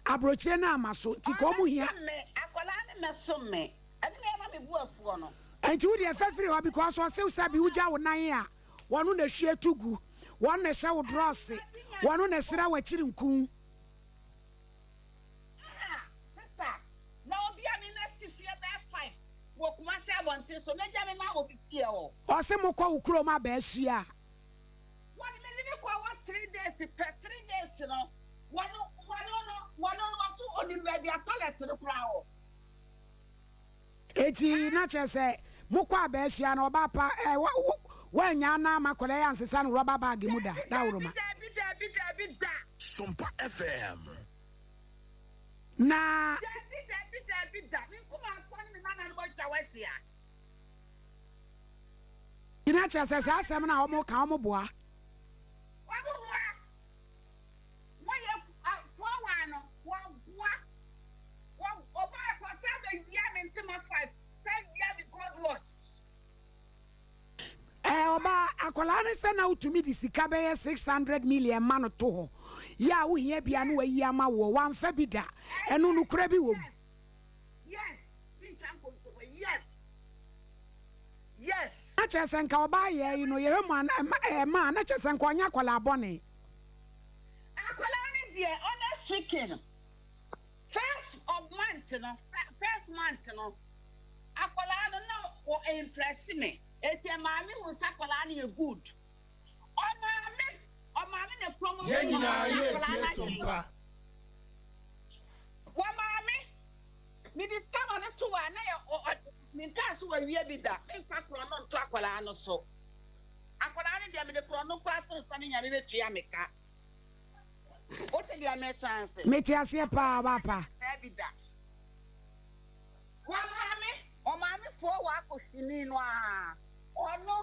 abrochie na amaso ti ko mu hia. Akola ne mesom me. Ade na me bu afuo no. Enti wo de fefiri ho because o se usabi uja wo nan a wonu na hwie tugu. Wonu na hye wo dross. Wonu na sira wa chiri nkun. Na obi a me na sifie be 5 wo kuma se abonte so meja me na obi fie o. O se mo kwa ukuro ma ba ahia. One me kwa 3 days per 3 days no. One so oni be dia toilet no kura o. Eti na chese mo kwa ba ahia na oba pa wa nya na makole ya nsesa no rubber bag mu da woroma. Sompa FM. Na ina chese sa asem na omo ka omo boa. Oba akola ne se na utumi di sika be 600 million man to ho ya wo hia bia no wayi ama wo wan fa bi da enu no kura bi wo yes na chese nka oba ye no ye ma na chese nka onya akola abone akola ne die honest speaking first month no akola no impress me. Ete maami wo sakwala na ye good. O maami ne promo. Ye nyina ye tie Sompa. Wa maami mi discover na to wa na ye ni ka so wa wie bi da. In fact no nto akwala no so. Akwala ne dia me de kro no kwa to sa ne nya me betua me ka. O te dia me chance. Me ti ase pa ba pa. Bi da. Wa maami o maami fo wa akosini no a. Ono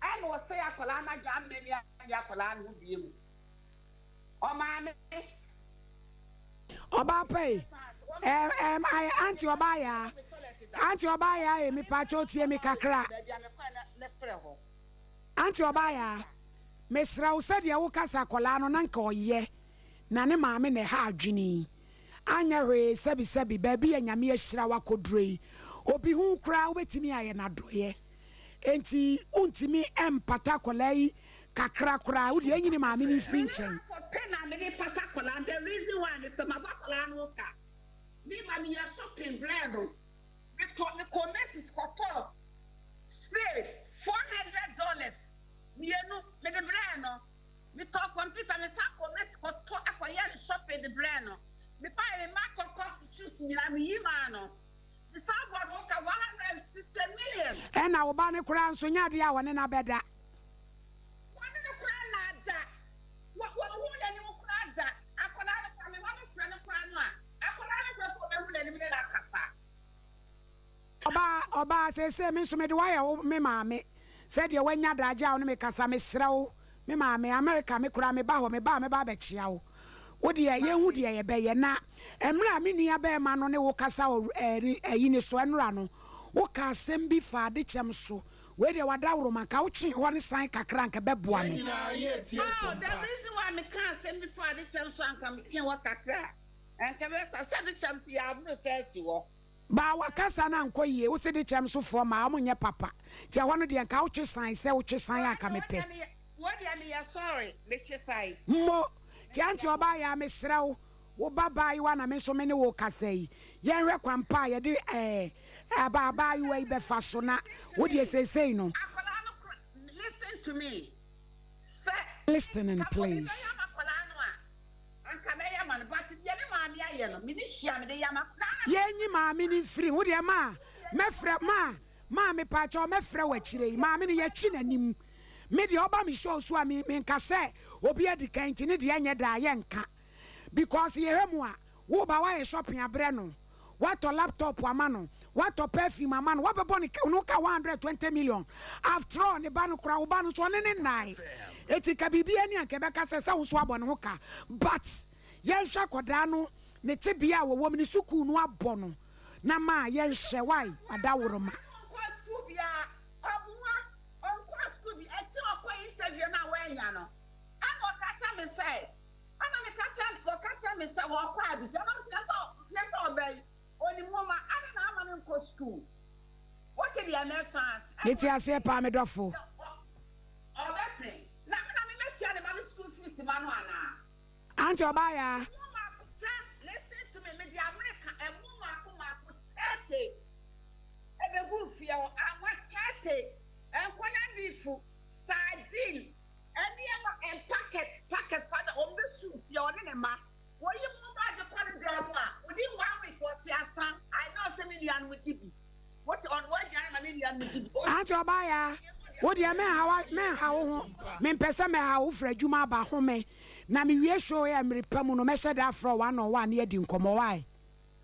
ano say akola na ja meni ya akola no biem o maame oba pay I auntie obaya e mi pa cho tie mi kakra auntie obaya mesra wo said ya wo kasa akola no na nka oye na ne maame ne ha adwini anya hwe sebi baabi ya nyame ahyira wakodrei obi hu kra wobetimi aye nadoye enti untimi empata kolai kakra kra wodi anyini maame ni sinchen pena me ni pata kola the reason why is my bakola no ka me ma me shopping brand me to me commerce koto straight $400 me no me the brand no me to computer me sa commerce koto akoya shopping the brand no me buy me mark cost choose me na me yima no me sa go ka 160 million and na oba ne kura nso nya de a wone na beda wone ne kura na da wo hu ya ni kura da akola na ka me ma no frɛ no kura no a akola na kura so be hu na ni me na kasa oba se me nso me de waya me maame se de wanya da agya wo me kasa me srawo me maame America me kura me ba ho me ba be chia wo wodi ye hu de ye be ye na emra me nua be ma no ne wo kasa ayi ne so enra no wo ka asem bi fa de kyem so we de wadawro maka wo twe ho ne san kakra nka beboa me the reason why me can't asem bi fa de kyem so anka me twen wo kakra anka be sa de kyem fi ya no se wo ba wakasa na nkoyie wo se de kyem so fo ma amonye papa ti ho no de nka wo twe san se wo twe san aka me pe what do me sorry me twe san mo ti anti oba ya me srawo wo baba yi wa na me so me ne wo kasa yi ye hwe kwampa ye de baba yi we be fa so na wo de sesei no listen to me sir listening please yenyi maame ni firi wo de ma mefra ma me pa cho mefra wa kire maame ni ya twi nanim me de oba me show so a me nka se obi adikan ti ne de anya da ye nka because ye hemu a wo ba wa shopping abre no what laptop ama no what perfume ama no what be boni no ka 120 million after all ne ba no kura wo ba no so ne nai etika bibia ni anka be ka se wo so abɔ ne ho ka but ye hwa koda no ne tebia wo wom ne suku no abɔ no na ma ye hwe wai adaworo ma interview na wenya no ana okacha me say ana me kacha me say wo kwa bi jana me say so obey oni mama ana na ama me ko school what the Americans neti ase pa me dofo obey na me metia ne ba school fees ma no ana anti obaya listen to me the America e mu ma 30 ebe gu fia o ama 30 enkwana bifu sardine any and packet father on the soup your name ma what you move by the corner there within 1 week what's your son I know 7 million with you what on what million with you anti obaya what do you me how me pesa me how frajuma ba ho me na me wie show ya me repam no me said afro 101 ye di nkomo why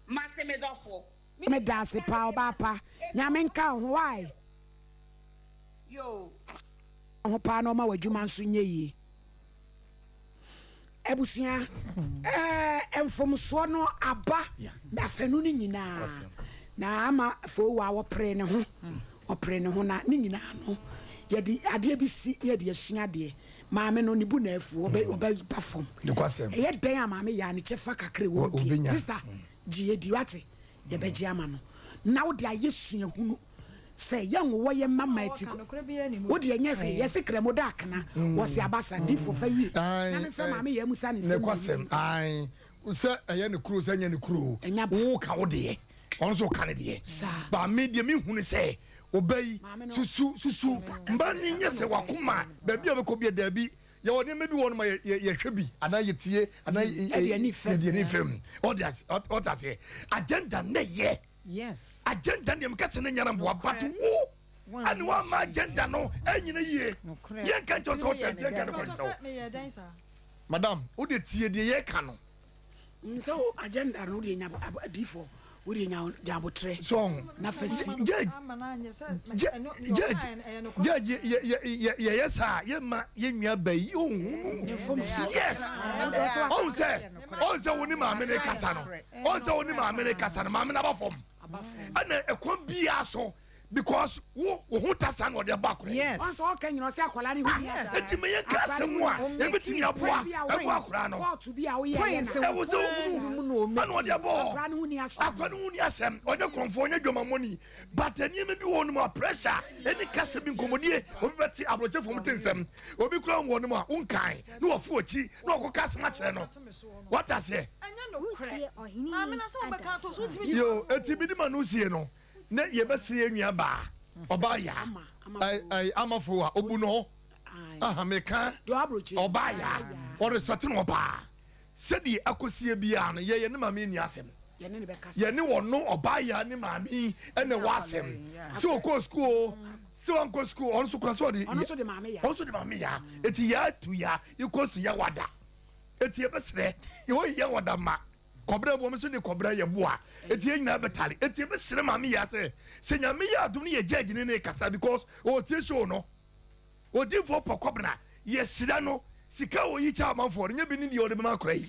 mate me dofo me da se pa oba pa nya me nka ho why yo ho pa no ma wadwuma nso nye yi ebusia enfomso no aba na fanu ni nyina na ama fo wa wo pre ne ho na ni nyina no ye di ade bi si ye di asua de maame no ni bu na afu oba perform de kwasem ye dan amaame ya ne chefa kakre wo di sister ji di wate ye be ji ama no na wo de ayesua hunu say young wo ye mama etiko wo de anya hwe ye sekra mo da kana wo se abasa di fo fa wi na ne fa maame ye musa ne se kwasem ai usa eye ne kuro sanya ne kuro wo ka wo de on so ka ne de ba me de me hunu say obey susu mba ni nye se wakoma ba bia be ko bia da bi ye woni me bi won ma ye hwe bi ana ye tie ana ye ni fem odas agenda ne ye yes agenda ne mkase ne nyara mbo but wo ani wa ma agenda no anyina ye ye kan cho so tie ye kan ko cho madam o de tie de ye kan no so agenda no de nya d4 we nya jabotre so na fasi judge yes ye ma ye nwa bayi ohun yes on say woni ma me ne kasa no on say woni ma me ne kasa no ma me na ba fom ana ekon bia so because wo tasa no de back. Yes. Once all can you know say akwala ni hu yes. Eti me ye kase mu a e betimi aboa e wo akora no. Court bi a wo ye na. E wo so anu de bo. Akwala ni hu ni asem. Akwala ni hu ni asem. Oje konfo onye dwoma money. But ani me bi wo no more pressure. Any kase bi nkomodie obi beti abroche fom tensem. Obi kura wo no a unkan. Na wo fu ochi na wo kase ma kire no. What has here? Yo, eti bi di manu sie no. Na ye be sie nua ba. Oba ya. Ai amafo a obu no. Aha meka. Do abrochi. Oba ya. O respect no ba. Sedi akosie bia no ye ne mama ni asem. Ye ne be kase. Ye ne wo no oba ya ne mama ene wasem. Se o ko school. Se on ko school on so kwaso de. On so de mama ya. On so de mama ya. Eti ya tu ya equals to ya wada. Eti e be sre. Ye wo ya wada ma. Kobra bo me so de kobra ye boa. Eti e nyina betale. Eti e be sre mama ya se nyame ya adum ne ye judge ne kasa because o tie show no. O di for pokobra. Ye sida no. Sika o yi cha man for nye bi ni de o de ma kora yi.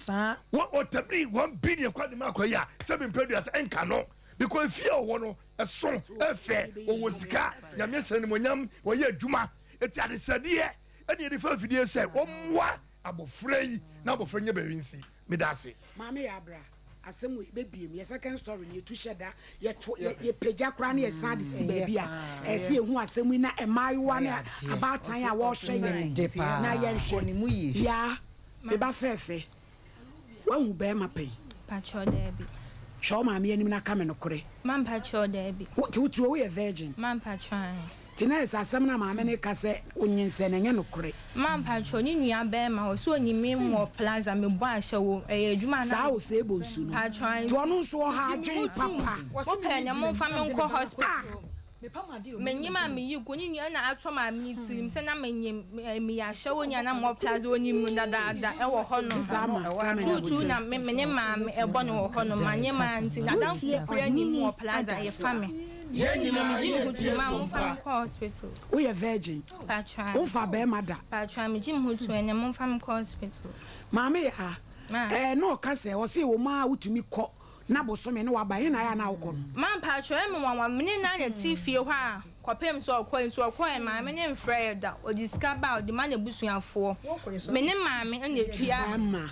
Wo o tabli 1 billion kwa de ma kora ya. 7 produce enka no. Because fear o no son e fe o wo sika nyame sere ne monyam wo ye adwuma. Eti ade sade e de de fa fidie se wo mwa abofra yi na abofra nye ba winsi. Me da se. Mama ya bra. Asem we bebiem ye second story ni etu sheda ye peja kra na ye sad si baby a ese ehu asem na emaiwa na abatan a wo hwe ye na ye hwe ya me ba fefe wa hu be ma pai Pacho Debbie. Show mama ye nim na ka me no kore Man Pacho Debbie. What you we virgin Man Pacho. Tina is asem na mama ne ka se onyense na nye no kore Man Pacho ni nua be ma so onyime mo plaza me bo ahye wo adwuma na sa wo se bo nsu no to ono so ha adwen papa wo pe nya mo fa me nko hospital menyima me yi ko ni nua na atwa ma me tirim se na menyim me ya hye wo nya na mo plaza onyim dada e wo ho no tu na me ne ma me e bo no wo ho no ma nye ma nti na dan kura ni mo plaza ye fa me hospital. We are virgin. Patron. Ufa be mada. Patron, me jim hutu ene mon fam hospital. Mama ya. No ka se o se wo ma wutumi kọ na bosome ne waba he na ya na awkọ no. Man patron me wanwa me na na ti fie hɔ a kɔpem so ɔkɔ ma me ne mfrɛ da o discover the man ebusuafo. Me ne ma me na etua.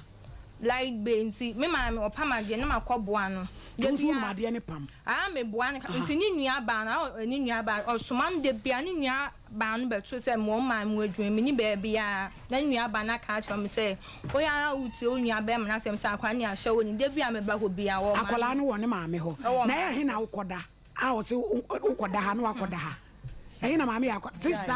Like Benty, me mammy or Pamadi, no, my cobuano. Those who are the pam. I am a buana, it's in Nia Ban, or Nia Ban, or Suman de Piania Ban, but to say more man would dream, mini baby. Then you are Bana catch from say, oh, I would see only a bam, and I say, Saquania showing the Biam about would be our Colano on the mammy ho. Nay, he now koda. I was Okoda, no Akoda. Hey, mammy, sister,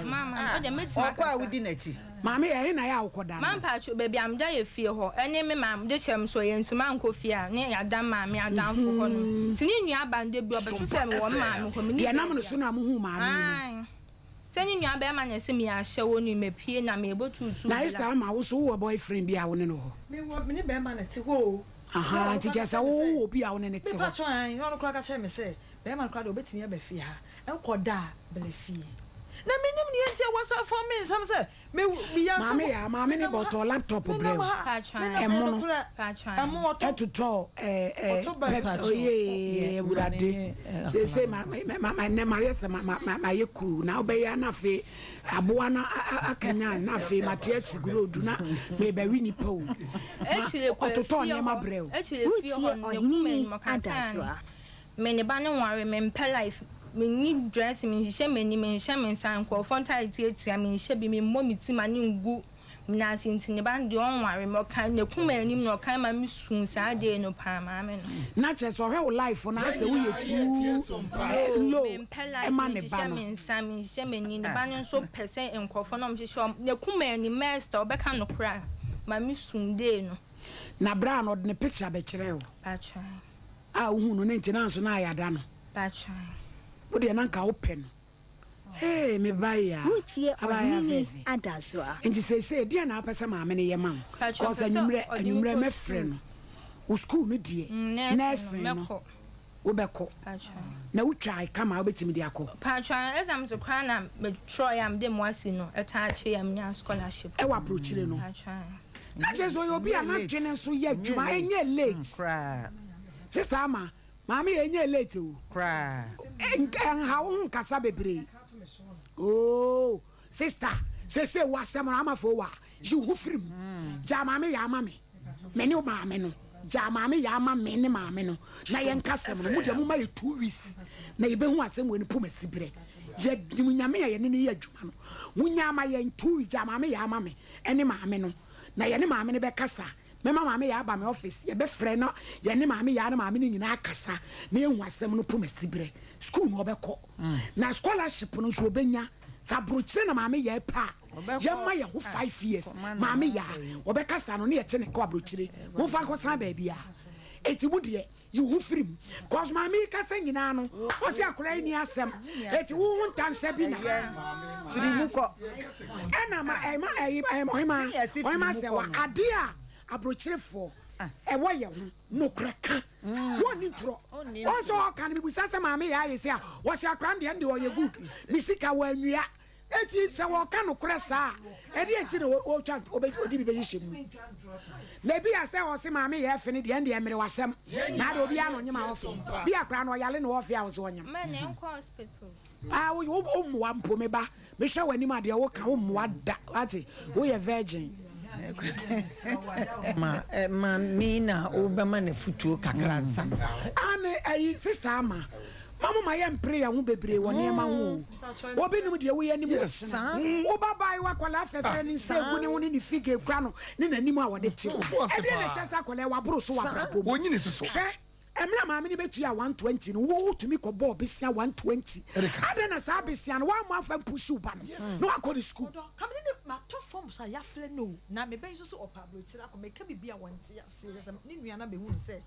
mamma, the miss my within it. Mammy, I ya Okoda. Man patch, baby, I'm die fear her. And name ma'am, the chum so yen to man coffee, near a damn mammy, I down for one. Singing your band, the brother to say one man who communicates. The number sooner who man. Sending your bearman and see me a show when you may peer and I'm able to. Nice time I was so a boyfriend be out know. Me want me bearman at go. Aha, teacher, oh, be out in it. Trying, you want to crack a chair, say, bearman cried over to me a befia, and Koda, Belefie. Na minim ni entia wasa for me some say me ya mama ni bought a laptop o brew emo to to oye burade say my name yes my yeku na obeya na fe aboa na akanya na fe matiati grodu na me be wi ni po ototo ne ma brew actually ohini adaswa me ne ba ne ware me mpe life me need dress me hye me ni me hye me san ko fonta tie me hye bi me momi ti ma ni ngu na sinti ne ba de on ware mo kan ne kuma anim no kan ma me sun sa de no pa ma me no na che so he life na se wo ye tu low e ma ne ba no me san me hye me ni ne ba no so percent enkofo no me hye ne kuma ani master obeka no kra ma me sun de no na bra no de ne picture be kire o pa try hu no ne ntina so na ayada no pa try wo de na nka open eh me ba ya utie ohini adazwa nti se dia na apesa ma me ne ye mam cause anyumre me frɛ no wo school no die nurse no wo beko na wo try kama wo betimi dia ko patron exam so kra na me try am dem wasi no etaache am nya scholarship e wa approach le no na je so yo bi ana twene so ye adwuma enye late sister ama Mami enye late o. Cry. How kasa bebre. Oh, sister, say wasam amafo wa. You hufrim. Ja mami ya mami. Meni o mami no. Ja mami ya mami ne mami no. Na yen kasem no mu de mu ma 2 weeks. Na ye be hu asem we ne poma sibire. Ye nyame ya ne ye adwuma no. Munya ma yen 2 weeks ja mami ya mami. Ene mami no. Na ye ne mami ne be kasa. Mema mami ya ba me office ye be frɛ no ye ne mami ya ne mami ne nyina akasa na ehu asɛm no poma sibire school no obekɔ na scholarship no so obenya sabrochire na mami ya pa ye ma ye ho 5 years mami ya obekasa no ne ye te ne kɔ abrochire mo fa nkɔ sana ba bia eti mu de you hu firim cause mami kasa nyina no o se akora ni asɛm eti wo hu ntansa bi na Firimu kɔ. ɛna ma sɛ wa ade a abrochirefo ɛwɔ yɛ ho nokraka woni ntro also kan bi busasa maame ya yesi a wɔsi akran de ende ɔyɛ good misika wa anua eti sɛ wɔ ka nokra saa ɛde eti na o twa odi bi bɛyi hyemu na bi asɛ wɔsi maame ya fene de ende emere wasɛm na de obi ano nyima wɔfe bi akran no ɔyale no wɔfe a wɔsi wɔnyam man en hospital wo mwa mpo me ba me hwɛ wani ma de wo ka wo mwa da ati wo yɛ virgin ma mina obama na futuo kakra nsa ane ayi sister ama mama ma yɛ mpre ya ho bebre wɔ nneɛma ho obi nim de wo yɛ nim wo baba wa kwala afɛfɛ ni nsa egu ne ho ne fige kura no ne nanim a wɔde te ɛde ne kyɛsa kwala wa boro so wa brabo wonyi ne soso emra maame ne betu ya 120 no wo tumi kɔ ball besia 120 ada na saa besia no wa mo afa pushu ba no akɔ school come ne ma to form so ya fle no na me ben so opa brochira akɔ me ka bibia wonte ase ne nua na be hu se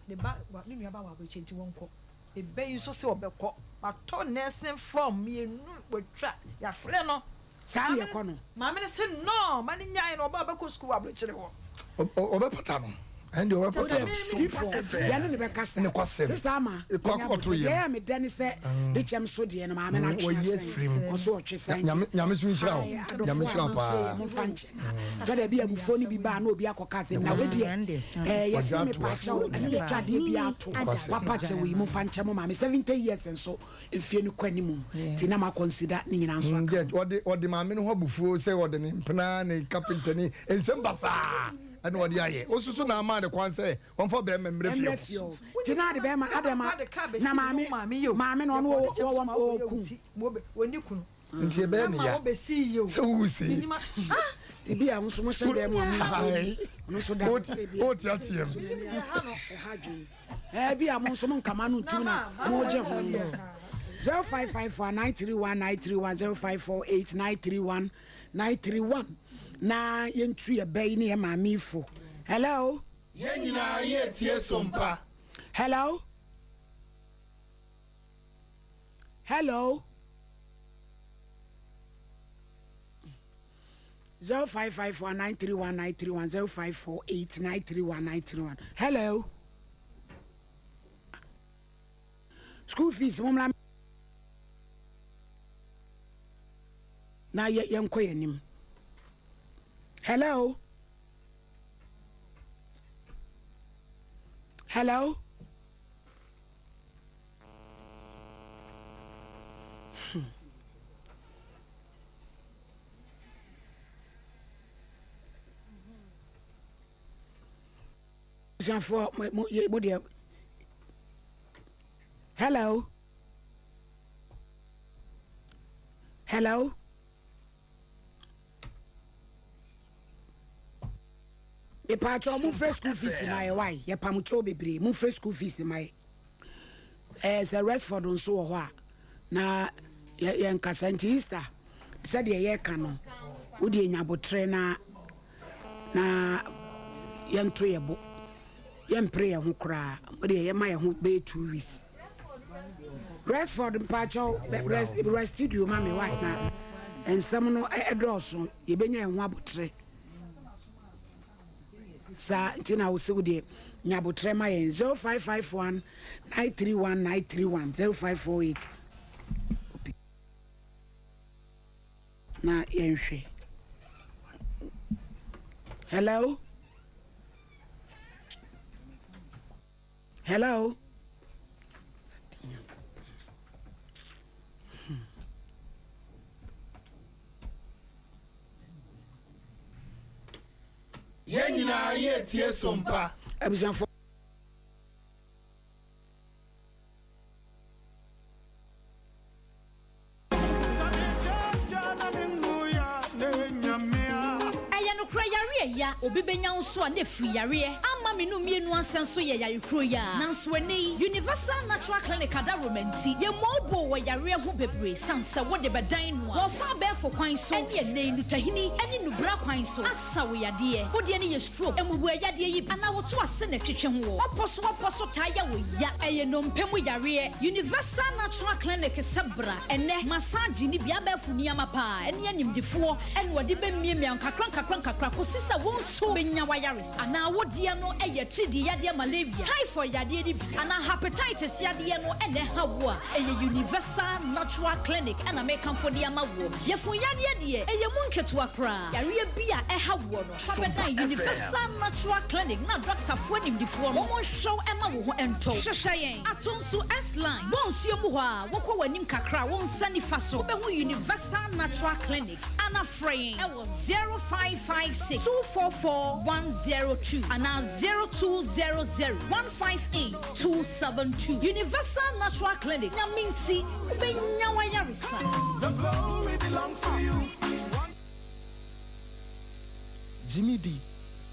ne ba ne nua ba wa brochi nti wonkɔ e ben so se obekɔ ma to nursing form me enu botwa ya fle no saa ne ekɔ no maame ne se no ma ne nyae no oba bekɔ school wa brochire ho obepata no and you have ya ne be kasa sister ama ya me dani se de chem so de no ma me na twa o so o twe san nyame so nhyira wo nyame hyira pa mo fanche to da bi abufo ni bi ba na obi akoka se na we de yes me pa cha o ne twa de bi ato wa pa cha we mo fanche mo ma me 70 years nso efie ni kwani mu ti na ma consider ni nyina nso aka odi ma me no ho abufuo se odi ne mpena ne carpenter ni ensem basa and what the also na man the kwan say on for them mrefio tina de be man adema na maame no wo ku woni kunu nti be ne ya so who see ti bi a nso mo hye dem no so da o ti atiem bi a mo nso mo nkama no ntumi na mo je ho 0554931931 0548931931 na yentu ye bay ni e maami fo hello ye nyina ye tie sompa hello 0554931931 0548931931 hello school fees mom na ye yenko yenim hello hello e pa cho mu fresh school fees my why ye pam cho bebre mu fresh school fees my the rest for don so ho a na ye nkasa Easter said ye ka no wo de nyabotre na ye nto ye bo ye mpre ye ho kra wo de ye ma ye ho be 2 weeks rest for the pa cho rest studio ma me why na ensam no edroso ye benya ye ho abotre sa ntina wo se wo de nyabotre ma ye 0551 931 931 0548 na yenhwe hello tie Sompa. Abusanfo ya obi benya nso a na free yare ama me no mienu ansenso ye yare kro ya nanso ani Universal Natural Clinic ada romanti ye mobo wo yare ho bebre sansa wo de bedan no wo fa be fo kwan so ene ene nutahini ene nubra kwan so asa wo yade wo de ne ye stroke emubu yade yi ana wo to ase na twetwe ho oposo ta ya wo ya eye no mpemu yare Universal Natural Clinic sabra ene massage ni bia ba fu ni amapa ene animdefo ene wo de be miemia nkakran ko sisa won so benya wayares ana wodie no eye tridi yade malaria typhoid yade di ana hepatitis yade no ene hawo a eye Universal Natural Clinic ana make for the amawo yefun yade de eye munketo akra yare bia hawo no fabeda Universal Natural Clinic na doctor fo nimdifo no mo show ema wo ho ento hwehweyen atonso S-line bon suemu ho a wokọ wanim kakra won sani faso be ho Universal Natural Clinic ana fraying e was 0556 244-102 and now 0200-158-272. Universal Natural Clinic. Naminti Benyawayarisa. The glory belongs to you. Jimmy D.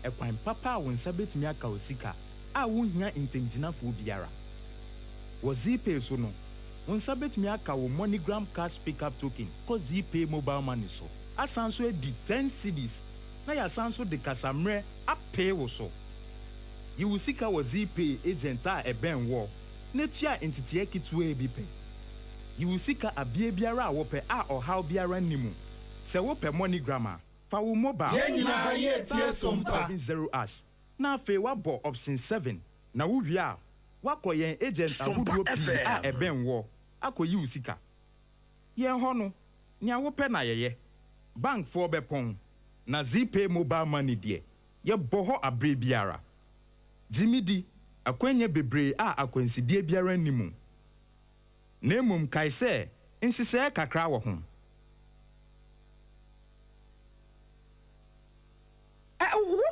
A prime papa when sabet miaka osika. A wunya intenjina fu biara. Was pay so no. When sabet miaka wo MoneyGram cash pickup token. Cause pay mobile money so. Asanso di 10 CDs. Na ya sanso de kasamre apay wo so. You will seek our ZPay agent a ben wo. Netia entity ekitwe bi pe. You will seek a bie biara wo pe a or how biara nimu. Se wo pe MoneyGram fa wo mobile. Yenina ye tie Sompa 70 ash. Na fe wa bo option 7. Na wo wi a wakoyen agent agudo pi a ben wo. Akoyi usika. Yen ho no nia wo pe na yeye. Bank for bepon. Na ZPay mobile money die ye boho abre biara Jimmy D akwenye bebre a akwensidie biara nimu nemum kai se nsise kakra wo ho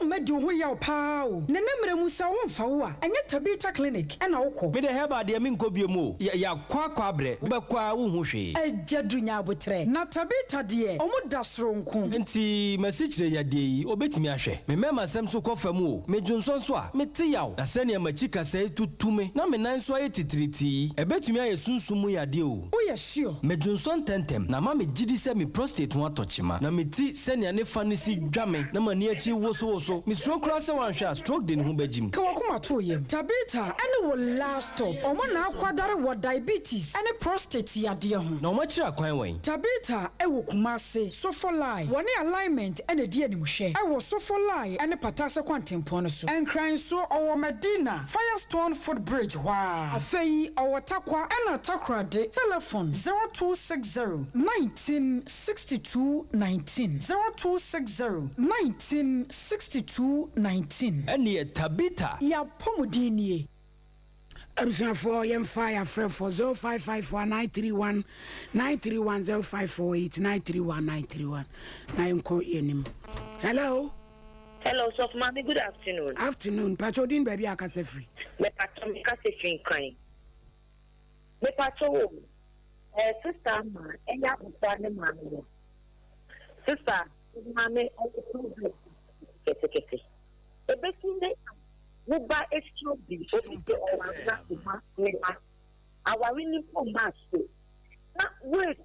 medi ho yaw paa na nemre mu sa won fa wo a enye Tabita Clinic na wokọ me de heba de min kobie mu ya kwa abre wo bekwa wo hu hwe ejadu nya abotre na Tabita de omuda soronko nti masichire ya de yi obetimi ahwe me mema sem so kofa mu o me dwonso so a me te yaw na se ne machika sai tutume na me nan so ayetitriti ebetimi aye sunsumu ya de o ye sure me dwonso tentem na ma me gidi se me prostate ho atochima na me ti se ne ne fa ne si dwame na mani achi wo so mi stroke cross one shot stroke den hu bejim ka wakoma to yem Tabita ene wo last stop omo na akwadare wo diabetes ene prostate yade ho na omo kira kwan wen Tabita e wo kumase sofolai woni alignment ene die anim hwe e wo sofolai ene patase kwantempo no so enkran so owo Medina Firestone Footbridge wa afei owo takwa ena takra de telephone 0260 1962 19 0260 1962-19. Eni Tabita. Ya pomudini. Abusanfo yemfa ya frɛ for 0554 931 0548 931 na yɛnkɔ yɛnim. Hello. Hello, so mommy, good afternoon. Afternoon. Pachodin baby akase free. Me pacho me kase free kan. Me pacho sister ma enya buta ne ma no. Sister, mama o kete. Ebesinde wo ba extra bi obi te o wa na ma ma. Awari ni for match. Na wait,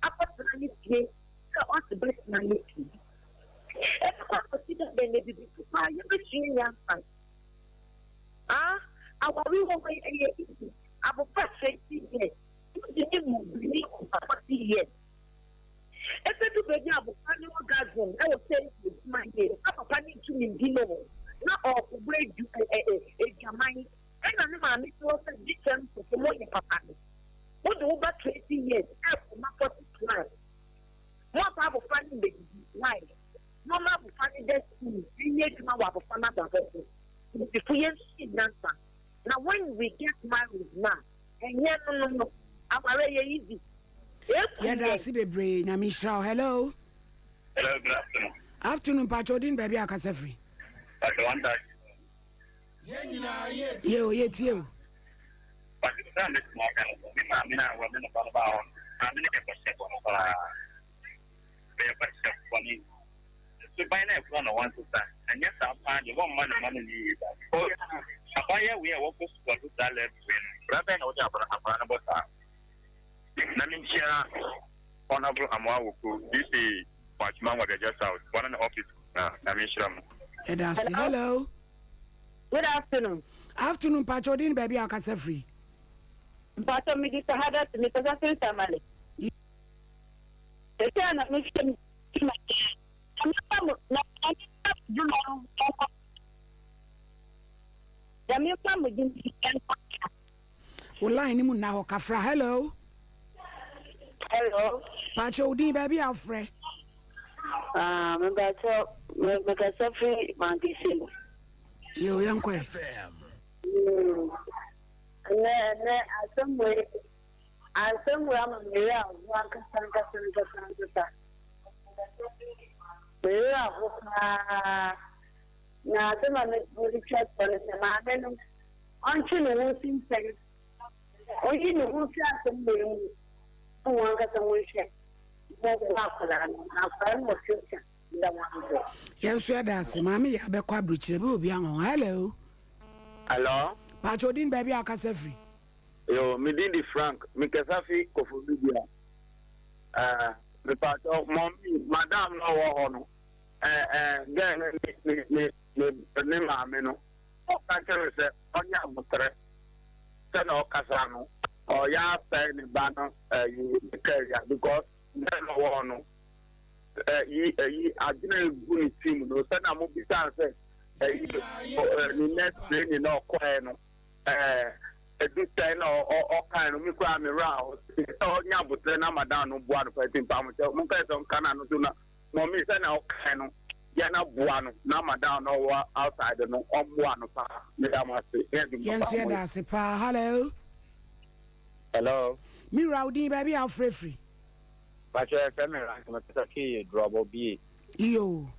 apart ni tie ka o se best na ni. E kwa consider be ne bi pa ye be shi ya fa. Awari wo we ye abo pa se ti ye. Ni mu bi ko pa ti ye. If you do better, I will find you a gazon. I will say my name. I'm a panic to me, Dino. Not all the way you a Jamaican. And I'm a little different for more than Papa. What over 20 years after my 40 plan? What I will find the life. No man will find the school. You need to know what will find out. If we see dancer. Now, when we get married now, and yet, no, I'm very easy. Yada si bebre nyami shraw. Hello. Hello, good afternoon. Afternoon Pachodin baby akase free. But the one that you. But the time is not going to be my mina, women about. I'm going to get a second of money. So by now, one one to that. And yes, I'll find you one money. Oh, we are working for that level. Rather, no job about that. Namin share honorable Amawu. This is Watchman with the just house. One in the office. Namin Shram. Hello. Good afternoon. Afternoon, Pachodin, baby, I can say free. Pacho, me this hada to me because I feel tamale. The time that makes them. Line him now, Kafra. Hello. Hello. Pacho, di baby, Alfred. Because free Mantisin. You young quay. Somewhere I'm a mirror, one can na adama me church for the man until the whole thing only the whole class and me who want to wish yes, we are dancing. Mammy, I be quite rich. Hello. Hello. Pachodin, baby, I can say free. Yo, me did the Frank, me Kasafi, Kofubia. Me Pacho, mommy, madam, no, then me, mameno. Oh, can't say, on your mutter. Send all Casano, or ya pay the banner, you carry because then no one. I didn't go team, no, send a movie answer. The next thing you know, Quano. A good time or kind of me cry me round. Oh, yeah, but then I'm a down on board for 18 pounds. Mukas on Canada, Mommy, send out kind of Yana Buano, Nama down or outside the no on Buano. Yes, that's it. Hello. Hello. Me rowdy, baby, I'll free. But your family, I'm a key, drop or be. Yo.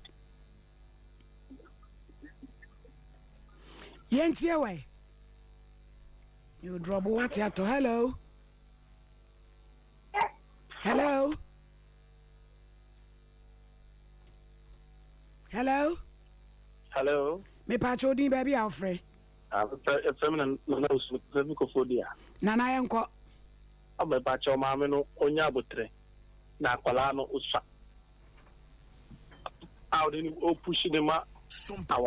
Yentie away. You drop what ya to hello. Hello. Hello. Hello. Me Pachodin, baby, Alfred. I'm a feminine nose with the Micophodia. Nana Yanko. I'm a Pacho Mamino, Onyabutre. Nacolano Usa. Out in pushing them up. Sompa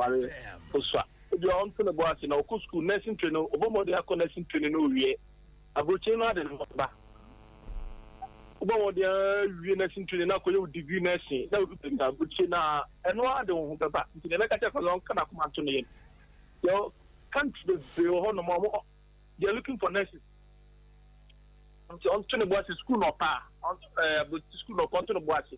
Usa. You are on to the boss in our school nursing training, Obama, they are connecting training over here. A Bruchina and Mamba. Obama, they are nursing training, now for you degree nursing. That would be Bruchina and no other one. But the letter for long cannot come to me. Your country, they are looking for nurses. On to the boss school or pa, on school or to the boss.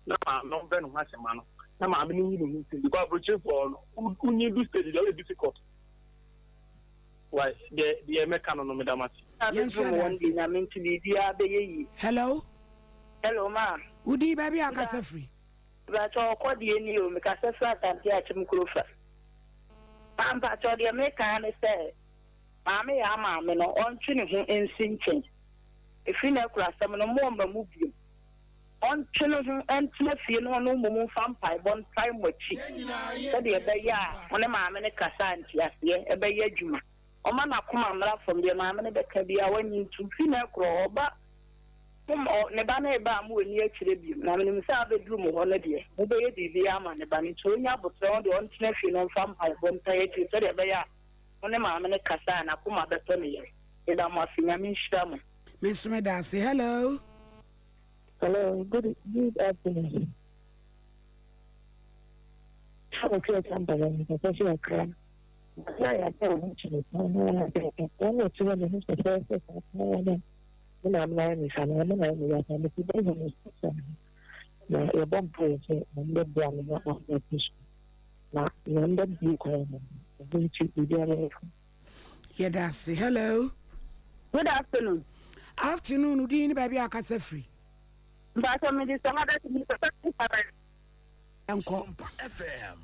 No, no, then what's a man. I'm meaning because approaching for who need this stage is very difficult. Why the American no madam? Hello. Hello, ma'am. Udi baby akasa free. But all quite the new because I felt that the atom crufa. I'm but all the American say, Mammy, I'm on training in Sinchen. If you know, class, I'm no more move you. On children and Tiffy, no moon vampire, one time with cheek. Said the Abaya, one of my many Cassan, yes, a Baya Juma. O man, I come from the mamma, but can be when you to female crow, but Nebana Bamu near Tribune. I mean, himself a room of holiday. Obey the Yaman, the Banny, so you have found the on Tiffy, no vampire, one tired to the Abaya. One of my many Cassan, I come at the Tony. And I'm a Finami Stam. Miss Medasi, hello. Hello, good afternoon. Okay, somebody, because you are crying. I don't you. I'm not the first. I'm not in the I'm bomb project and the brand of the fish. Now, you end up being going to be there. Yeah, that's it. Hello. Good afternoon. Afternoon, Udini, baby, I can say free. But I mean, it's a hard to be Sompa FM.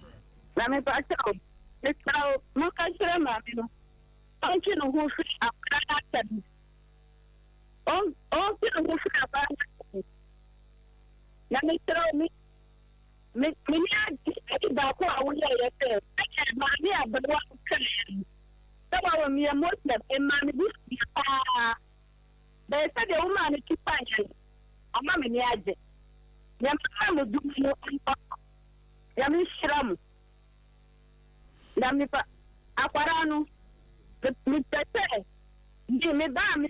na me pa tell me tell mo ka kire ma mi no on ti no ho fi akara ta bi on ti no ho fi akara na me tell me ni ba ko a wo ye te ma ni abwa kan sawa wa mi mo ta e ma mi bu pa ba sa de woman ki pa yan ama me ni aje ya ma mo du mo ya mi shram da mi pa akwara no mi tete ndi mi ba mi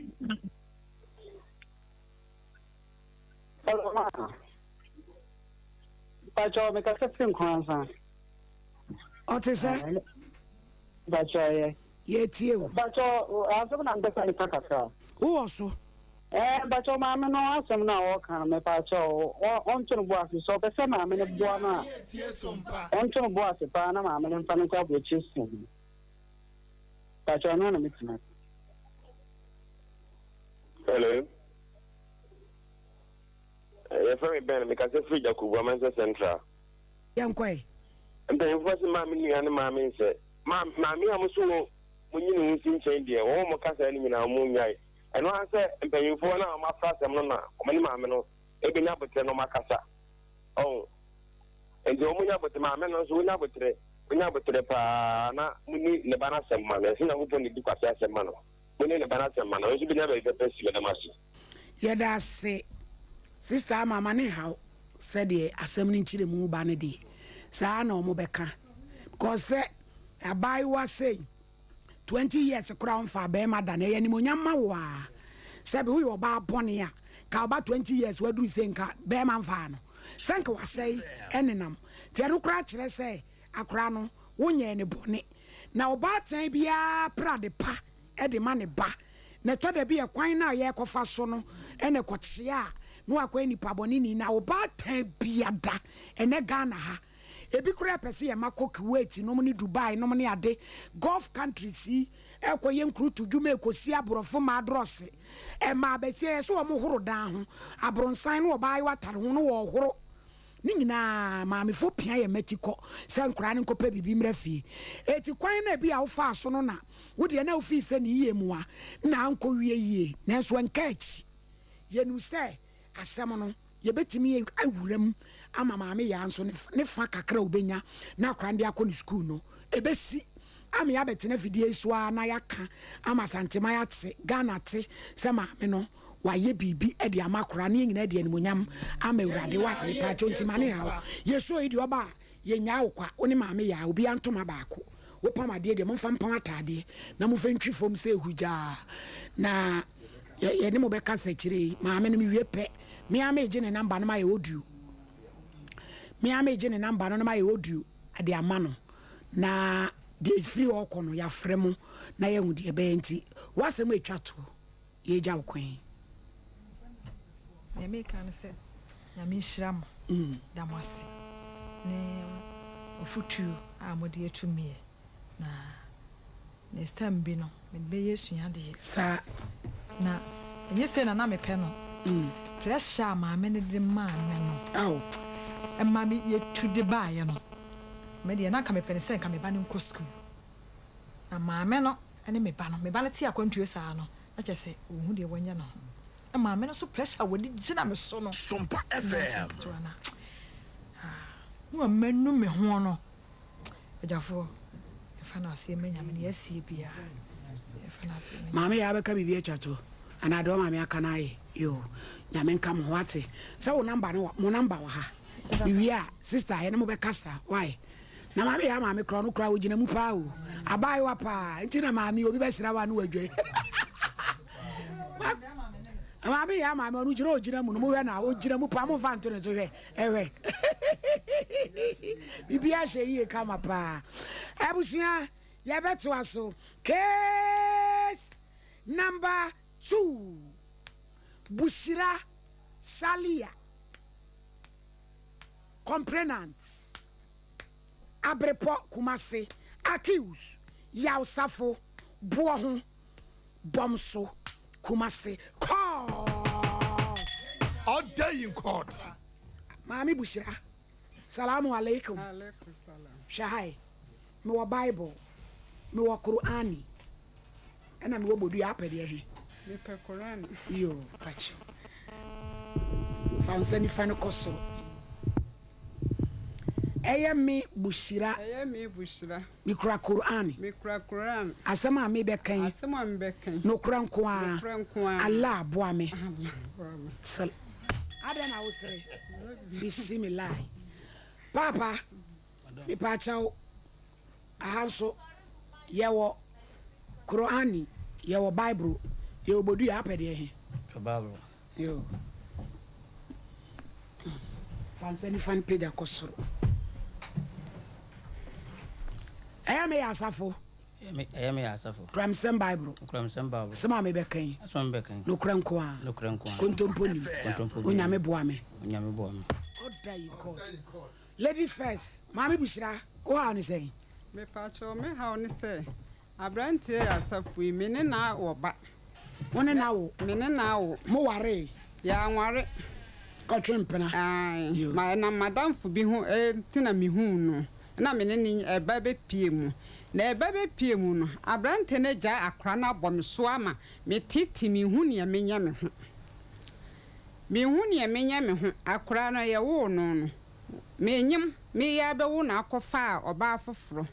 Pacho me ka fin kwanza. Otise? Pacho ye. Ye tie o. Pacho aso na ndeka ni kakaka. Wo so. Pacho ma me no asem na wo kan me pacho on tun bo afi so be se ma me ne bo na. On tun bo afi pa na ma me ne mfa ne kwa bo chisu. Pacho no na mitima. Hello. Very bad because the free Jacob Manchester Central. Young Quay. And then first, Mammy and Mammy said, Mammy, I'm so when you see change there, all my cousin in our moon. And I said, and pay you for now, my first, I'm not, many mamma, even up with no Macassa. Oh, and the only up with the mamma, we never today, we never to the pana, we need the banana some money, I think I would only do a man. We need the banana some money, I should be never the best with the master. Yeah, that's say. Sister mama ne how said ye asem ni nchire mu ba ne de saa na omo beka because say abai was say 20 years crown for be madan ye ni monyama wa say be wo ba bone a ka ba 20 years wadu senka be man fa no senka wa say enenam te no kra kire say akra no wonye ne bone na oba tan bia pra de pa e de ma ne ba na to de bia kwan na ye kofa so no ene kotie a no akwa nipa boni ni na oba tan biada ene Ghana ha ebi kura pese ye makok Kuwait no ni Dubai no ni ade Gulf countries si ekoye nkru tudwuma ekosi aborofo ma adrose e ma besie so mo horo dan ho abronsan no oba watare ho no wo horo ni nyina ma me fo pia ye metiko se nkura ne nkopa bibi mrafie eti kwan na bi a wo fa so no na wo de na wo fi se ni yemu a na anko wie yie na so nkachi yenu se asem no ye betimi awuram ama maame ya nso ne fa kakra obenya na akrande akọ school no ebesi ama ya betena fidie so na yaka ama santema ya te Ghana te se maame no waye bibi e de amakora ne nyina de animonyam ama urade wa ne pa chontimane ha ye so idi oba ye nya akwa oni maame ya obi antoma baako wo pamade de momfa mpam atade na mo fentwi fom se huja na ye ne mo beka sekire maame no mi wie pe me ame je ne number no ma ye odu me ame je ne number no ma ye odu ade amano na de free okono ya fremu na ye hu de be nti wasem atwa to ye ja okwen me me kan se ya me hyiram da mose ne ofutu amode etumi na next time bi no me be yesua de sa na enye se na me pe no pressure ma me ne de ma no aw e ma me ye tu de ba ye no me de na ka me pe se ka me ba ne nko school na ma me no ene me ba no ti akwantuo sa no a che se ohu de wonya no e ma me no so pressure wo di gina me so no Sompa FM no menu me ho no edafo e fa na se menya me ye sie bia e fa na se menya maame ya beka bibi atwa to ana do maame aka na ye yo nyame nka mo wate se wo number no mo number wa ha bibi a sister ye no mo beka sa why na maame ya maame kro no kra wo gina mu pa o abai wa pa nti na maame obi besira wa no wadwe maame ya maame onu gina ogina mu no mo hwe na o gina mu pa mo fa nto ne so hwe ehwe bibi a she yi kama pa abusia ye beto aso case number 2 Bushira Salia complainants Abrepo Kumase accused Yausafo Bohu Bomso Kumase call all day in court Mami Bushira Salamu alaikum. Alaikum salam. Shahai. Me wa Bible. Me wa Qur'ani. Ena me wo bodu ya apede he. Me pe Qur'ani. Yo, pacho. Fansani fano koso. Eye me bushira. Eye me bushira. Me kura Qur'ani. Me kura Qur'an. Asama me be kan. Asama me be kan. No kura nkoa. No kura nkoa. Allah boa me. Allah boa me. Sal. Adana usre. Bismillah. Papa. Me pachao. Ahanso. Yewo Qur'ani. Yewo Bible. Yewo bodu ya apede he. Bible. Yo. Fansani fan page akosoro. Ayame ya asafo. Ayame ya asafo. Kramsem Bible. Kramsem Bible. Sama me bekan. Asoma me bekan. No krankoa. No krankoa. Kontomponi. Onyame boa me. Onyame boa me. Order you court. Ladies first. Mami Bushira. O ha ni say? Me pacho me ha oni say. Abrante ya asafo me ne na wo ba. Wone na wo. Me ne na wo. Mo ware. Ya nware. Kotwempena. Ai. Ma na madam fu bi hu tina mi hu no. Na me ne ni eba be pie mu. Na eba be pie mu no. Abrante ne ja akra na bom so ama. Me titi mi hu ne menya me ho. Me hu ne menya me ho. Akra no ye wo no no. Me nyim me ya be wo na akofa oba afoforo.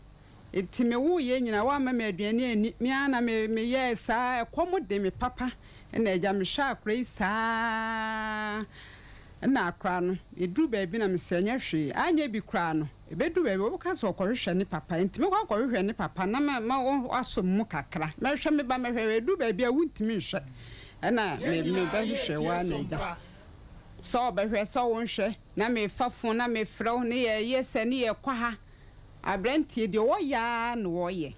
Eti me wo ye nyina wa ma me aduane ani me ana me ye saa ekomo de me papa na eja me hwa akra isaa na akra no edu ba bi na me senya hwe anya bi kra no ebedu ba bi wo ka so korhwe ne papa enti me korhwe ne papa na ma asom mu kakra me hwe me ba me hwe edu ba bi a wuntimi hwe na me ba hwe wa na eja so ba hwe so won hwe na me fafo na me frɛw ne ye se ne ye kwa ha Abrante de wo ya no wo ye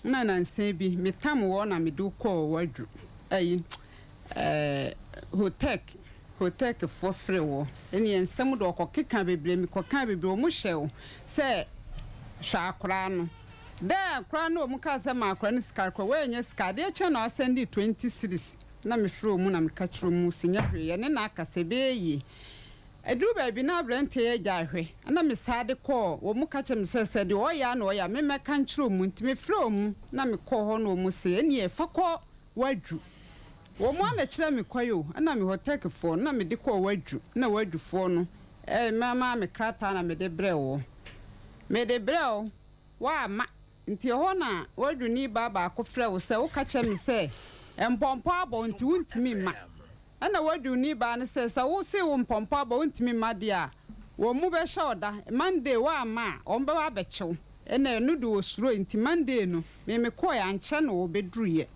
na nanse bi metam wo na me do ko wadu ayi hotek for free wo eni ensem do okokeka bebre mi koka bebre o mu hyew se hwa akra no da akra no mu ka se ma akra no skar ko we nya skar de che na sendi 20 series na me fro mu na me ka kiro mu sinya hwe ye ne na akase be yi edu ba bi na Abrante ye jahwe ana me sade ko wo mu ka chem se de o ya na o ya me meka nkiro mu ntime fro mu na me ko ho no mu se eni e fa ko wadu wo mu ana kira me kwayo ana me hotek fo na me de ko wadu na wadu fo no mama me krata na me de brewo wa ma nti ho na wadu ni baba ko frɛ wo se wo ka chem se empompo abo nti wuntimi ma ana wadu ni ba ne se wo se wo mpompo abo wuntimi ma de a wo mu be hye oda Monday wa ma on be wa bechew ena enu de osuro nti Monday no me ko ya nche na wo bedruye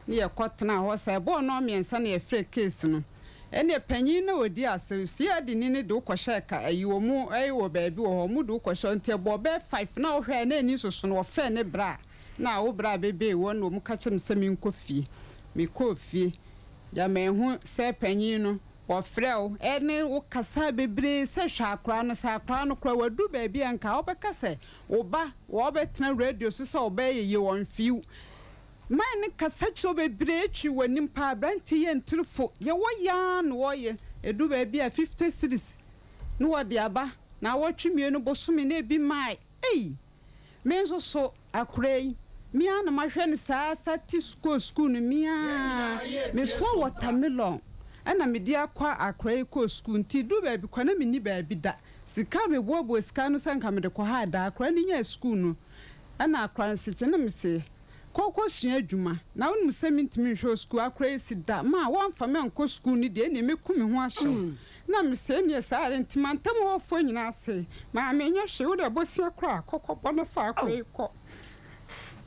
ne ye kotena ho se bo no miensa na ye free case no ene panyin na odi ase si adi ni de ko hye ka ayi mu ayi wo ba bi wo mu de ko hye nti bo be 5 na wo hwe na ani soso no wo fe ne bra na wo bra bebe wo no mu ka chem se mi nkofie mi kofie ya mehu se panyin no wo frɛw ene wo kasa bebre se hwa akra no sa akra no kra wadu ba bi anka wo be kase wo ba wo be tena radio so se wo be ye won fiu man kasa kyo bebre atwi wanim pa Abrante ye ntrufo ye wo ya no wo ye edu ba bi a 50 series no wo de aba na wo twimie no bosome na bi mai me nso so akra yi mia na mahwe ne saa stati school no mia me so watermelon ana me dia kwa akra ko school nti du ba bi kwa na me ni ba bi da sika me bobo sika no sanka me de kwa ha da akra ni nya school no ana akra nse che na me se koko sua adwuma na wonu se mintimi hwe school akra si da ma wan fa me anko school ni de ne me kumi ho ahye na me se ne saare ntimantam wo fo nyina se ma me nya hwe wo de bosi akra koko bɔ fa akra ko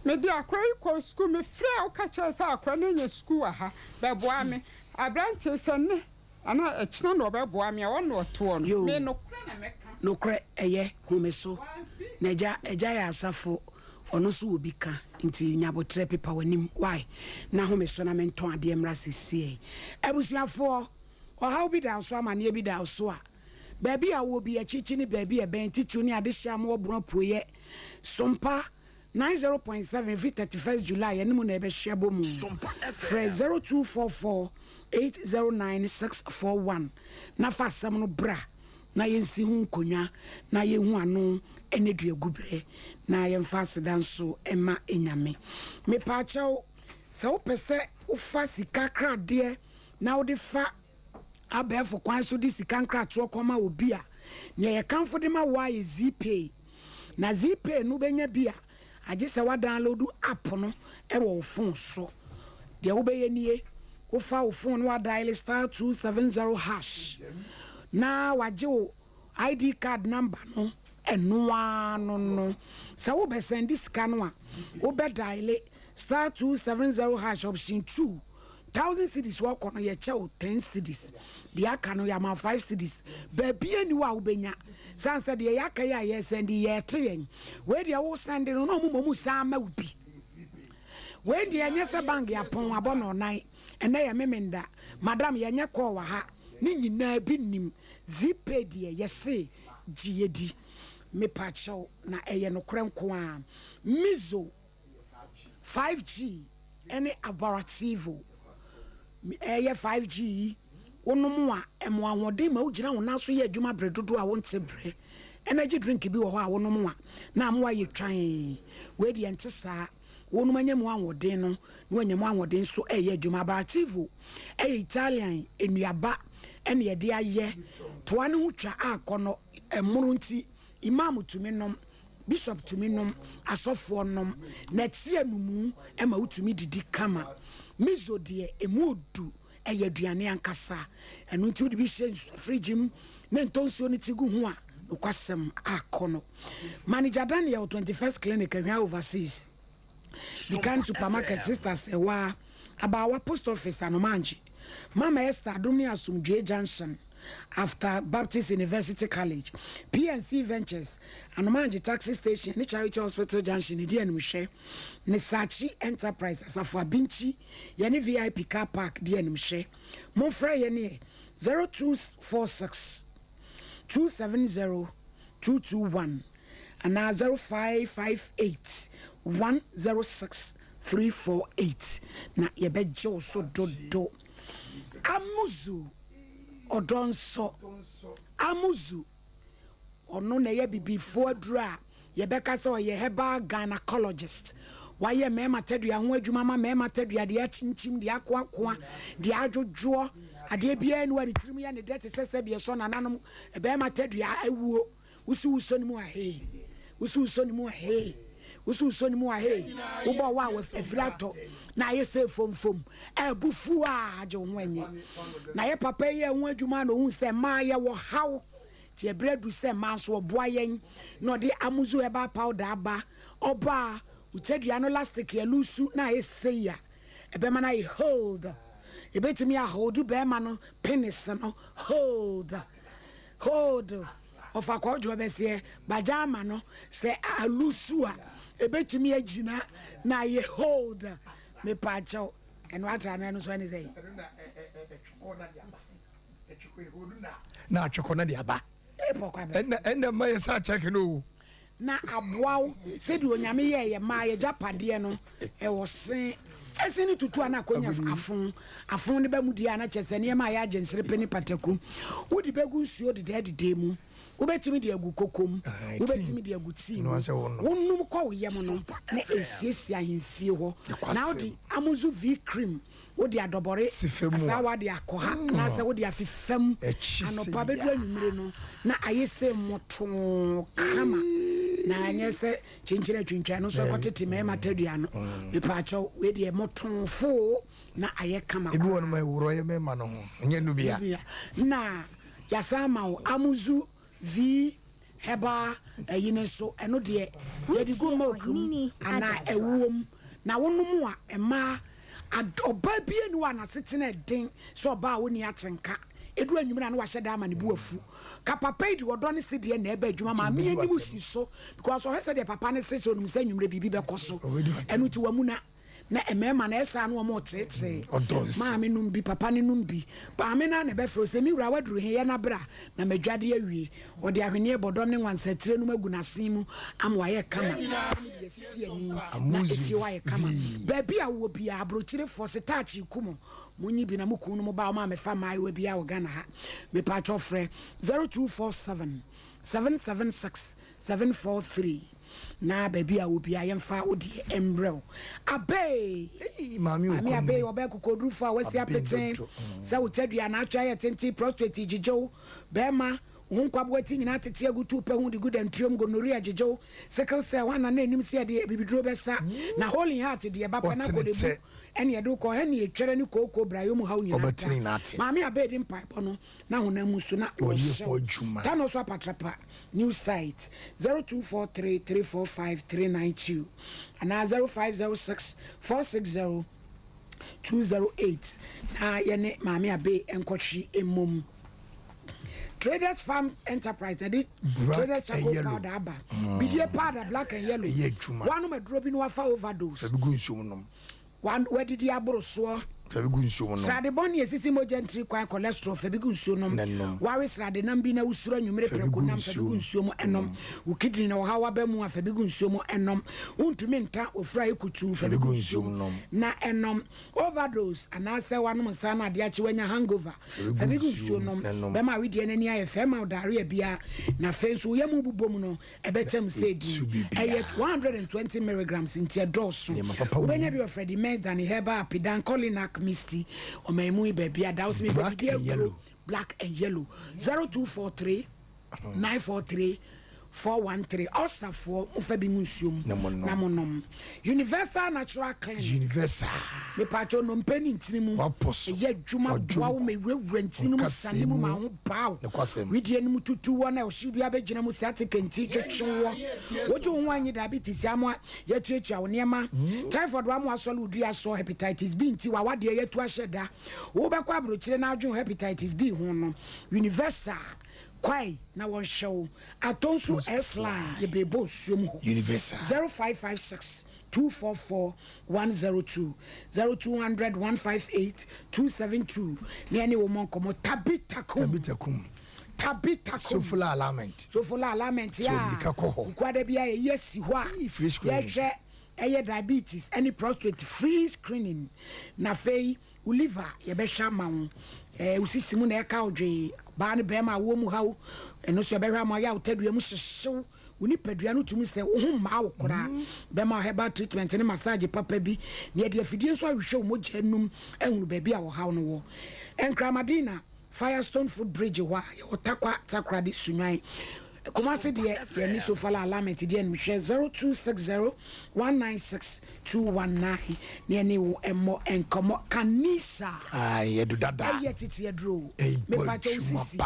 me di akra ko school me frɛ o ka che sa akra na nya school aha be boa me Abrante se ne ana echina no be boa me wo no to no me no kra na meka no kra eye humeso na eja ya asafo ono so obi ka nti nyabotre pepa wanim why na humeso na menton ade mra sisi ebusuafo o how bi da so amane bi da so a baabi a wo bi achichi ni baabi e ben titu ni ade hia mo obro poye Sompa 90.7 every 31st July enimu na ebe hia bomu 0244 809641 na fa sam no bra na yɛnsi ho nkonnwa na yɛhu ano ɛne dua gubre na yɛmfa aseda nso ɛma enyame mepaakyɛw sɛ wopɛ sɛ wofa sika kradeɛ na wode fa abɛɛfo kwan so de sika nkratoɔ kɔma obi a nea yɛkamfo de ma wo ayɛ zpay na zpay no bɛnya bi a agye sɛ wadownload app no ɛwɔ wo phone so deɛ wobɛyɛ nie wofa wo phone wa dial *270# na wagye wo ID card number no ɛnoa no sɛ wobɛsɛnde sika no a wobɛ dial *270# option 2 1,000 cedis wɔkɔ no yɛkyɛ wo 10 cedis deɛ aka no yɛama 5 cedis baabia ni wo a wobɛnya san sɛ deɛ yɛaka yɛ a yɛsɛnde yɛte yɛn wei deɛ wo sɛnde no na ɔmumɔmu saa ma wo bi wei deɛ ɛnyɛ sɛ bank yɛapɔn abɔ no ɔnan ɛnɛ yɛ memenda madam yɛnyɛ kɔɔ wɔ ha ne nyinaa bi nim zpay deɛ yɛse gye yɛdi mepakyɛw na ɛyɛ nokorɛ nko a mizo 5G ɛne abarativo ɛyɛ 5G wonom a ɛmo ahoɔden ma wogyina wo naso yɛ adwuma berɛ dodo a wonte berɛ energy drink bi wɔ hɔ a wonom a na amoa yɛ twan wei deɛ nte saa wonom anya mu ahoɔden no na wanya mu ahoɔden so ɛyɛ adwuma abarativo ɛyɛ Italian enuaba ɛne yɛde ayɛ toa ne ho twa akɔ no ɛmoro nti imam tumi nom bishop tumi nom asɔfoɔ nom na tie no mu ɛma wotumi didi kama mizo deɛ emu odu ɛyɛ aduane ankasa ɛno nti wode bi hyɛ fridge mu na ntonsuo no ti gu ho a nokwasɛm akɔ no manager Daniel 21st clinic ahwɛ overseas the kind supermarket sisters ɛwa abawa post office anomanji mama Esther Adumni Asumdwe Junction after Baptist University College PNC Ventures anomanji taxi station ni Charity Hospital Junction ni dia nimhwe ni Sachi Enterprise asafo abinchi yene VIP car park dia nimhwe mo fra yene 0246 270 221 and 0558 106 348 na yebejo so dodo amuzu odonso amuzu ono na ye bibifo adura yebeka se oye herbal gynecologist waye mema tadua ho adwuma ma mema tadua de achinchim de akoakoa de adwodwo ade bia enu wari tirim ya ne det sese bia so nananom ebe ma tadua awuo usu ni mu ahe usu ni mu ahe usu ni mu ahe ubo wa afirato na ye se fomfom ebufu a aje ho enye na ye papa ye ho adwuma no hu se ma ye wo haw tie bredu se ma so oboa yen no de amuzu eba powder aba oba utadua no elastic ye lusu na ye se ya ebe ma na ye hold ebetimi a hold be ma no penis no hold of akwadwo be se bajama no se alusu a ebetumi agina na ye hold me pacho eno atra na no so ani say na atweko na de aba ena ma ye sa check no na aboaw se de onyame ye ma ye japade no e wo sen esini tutu ana konya afun ne ba mu dia na chese ne ma ya agensere pani pataku wodi begu nsuo de de mu wobetimi de agu kokom wobetimi de agu tea wonnum kwa wo yem no na esiesie ahemfie ho na wodi amuzu v cream wodi adobore asa wadi akoha na se wodi afefam anopa bedu anwumire no na ayese moto kama na anyese chinchire twintwa no so kotete mema tadua no mepacho we de motonfo na aye kama ebi wonu ma wuro ye mema no nye nu bia na yasama amuzu v heba yine so eno de yedi go milk ana ewuom na wonum a ema oba bia ni wa na setena den so oba woni atenka edu anwumira na wahye da ama ne buafu ka papa idi wodo ne sede na eba adwuma ma me animu si so because o hese de papa ne sese onum se anwumira bibi be koso eno ti wamuna na emema na esa no mo tete maame num bi papa ne num bi pa me na ne be fro se mi wura waduru he ya na bra na madwade awie ode ahwene bodom ne nwansatire num agu na sen mu am wa ye kama de si ani na esi wa ye kama ba bi a wo bi abrochire for setachi kumo munyi bi na mukunu mo ba ma me fa mai we bi a wo Ghana ha me pa cho frɛ 0247 776 743 na baby a obi ayemfa odi embrel abe mami abe obe kokodru fa wasi apeten se wotadua na atwa ye tenti prostate jijo bema hunkwabwati nyina tete agutu pe hu de good antriom gonorrhea jijo sickle cell wana na enim se de bibidro besa na holy heart de ba pa na kodebu ene ye do ko he ne etwere ne kokko brayo mu hawo nyina mami abe de mpa no na honamu so na tano so apatrapa new site 0243345392 and 0506 460 208 na yene mami abe enkotwi emom Traders Farm Enterprise that Traders Charcoal powder aba bidie powder black and yellow one me dropping wafa overdose one where did you abro so Srade boni esisi mojentri kwa cholesterol febigu nsuo nom wawe srade nam bi na usuro nwumere preko nam febigu nsuo mo enom ukidini na hawa ba mu afebigu nsuo mo enom untumi nta ofra ekutu febigu nsuo nom na enom overdose anase wanom sana ade achi wanya hangover febigu nsuo nom be ma we de nani aye fema udare bia na fenso yemu bubom no ebetem sedi ayet 120 milligrams inti dose ubenya bi ofredi men than herba pidan colinac misty or my muy baby that me black and yellow black and yellow 0243 943 413 also for ufabi museum namonom universal natural clinic universal me pacho no mpeni ntinimu ye dwuma bwa me rewura ntinimu sanimu ma ho baw we die nimu tutu wona o shibi abegina mu sciatic enti twetwewo woju ho anyi diabetes amo ye twetwa woniema typhoid wa mo asolu du aso hepatitis B nti wa wade ye tu ahyeda wo bekwa abrochire na adwon hepatitis B ho no universal kwai na won show atonsu S-line ye bebo suom universal 0556 244 102 0200 158 272 ne ani wo mon komo tabitakum sofula alignment ya kwada bia ye yesi ho a ye hwe eye diabetes any prostate free screening na fei uliver ye be hwa ma usisimu na eka odwe ba ne be ma wo mu hawo eno so be hwa ma ya otadua mu hyehyew uni padua no tumi se wo ma wo kora be ma herbal treatment ne massage papa bi ne de afidie so ahwehwe mo gyanum ehunu ba bi a wo hawo no wo enkramadina Firestone Food Bridge wa otakwa takradi sunwan Kumasi de ye ni so fala alignment de en hwe 0260 196 219 ne ni wo emmo enkomo kanisa ye do dada ye titi ye dro me pacho usisi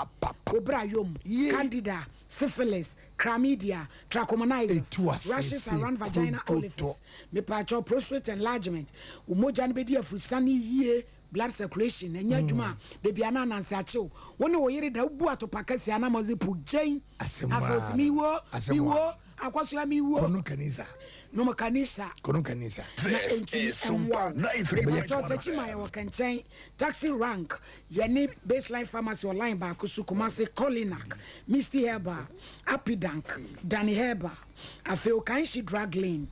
obra yom candida syphilis chlamydia trichomoniasis rashes around vagina orifice me pacho prostate enlargement umoja ne be di afusani yie blood circulation enya djuma de bia na nanse achew woni wo yire da bu atopakasi ana mozi pujen afos miwo akwaso miwo kono kanisa Sompa 93.1 taxi rank yeni baseline pharmacy online ba kusu Kumasi Colinac Misty Herba Apidank Danny Herba afeo kanshi drug lane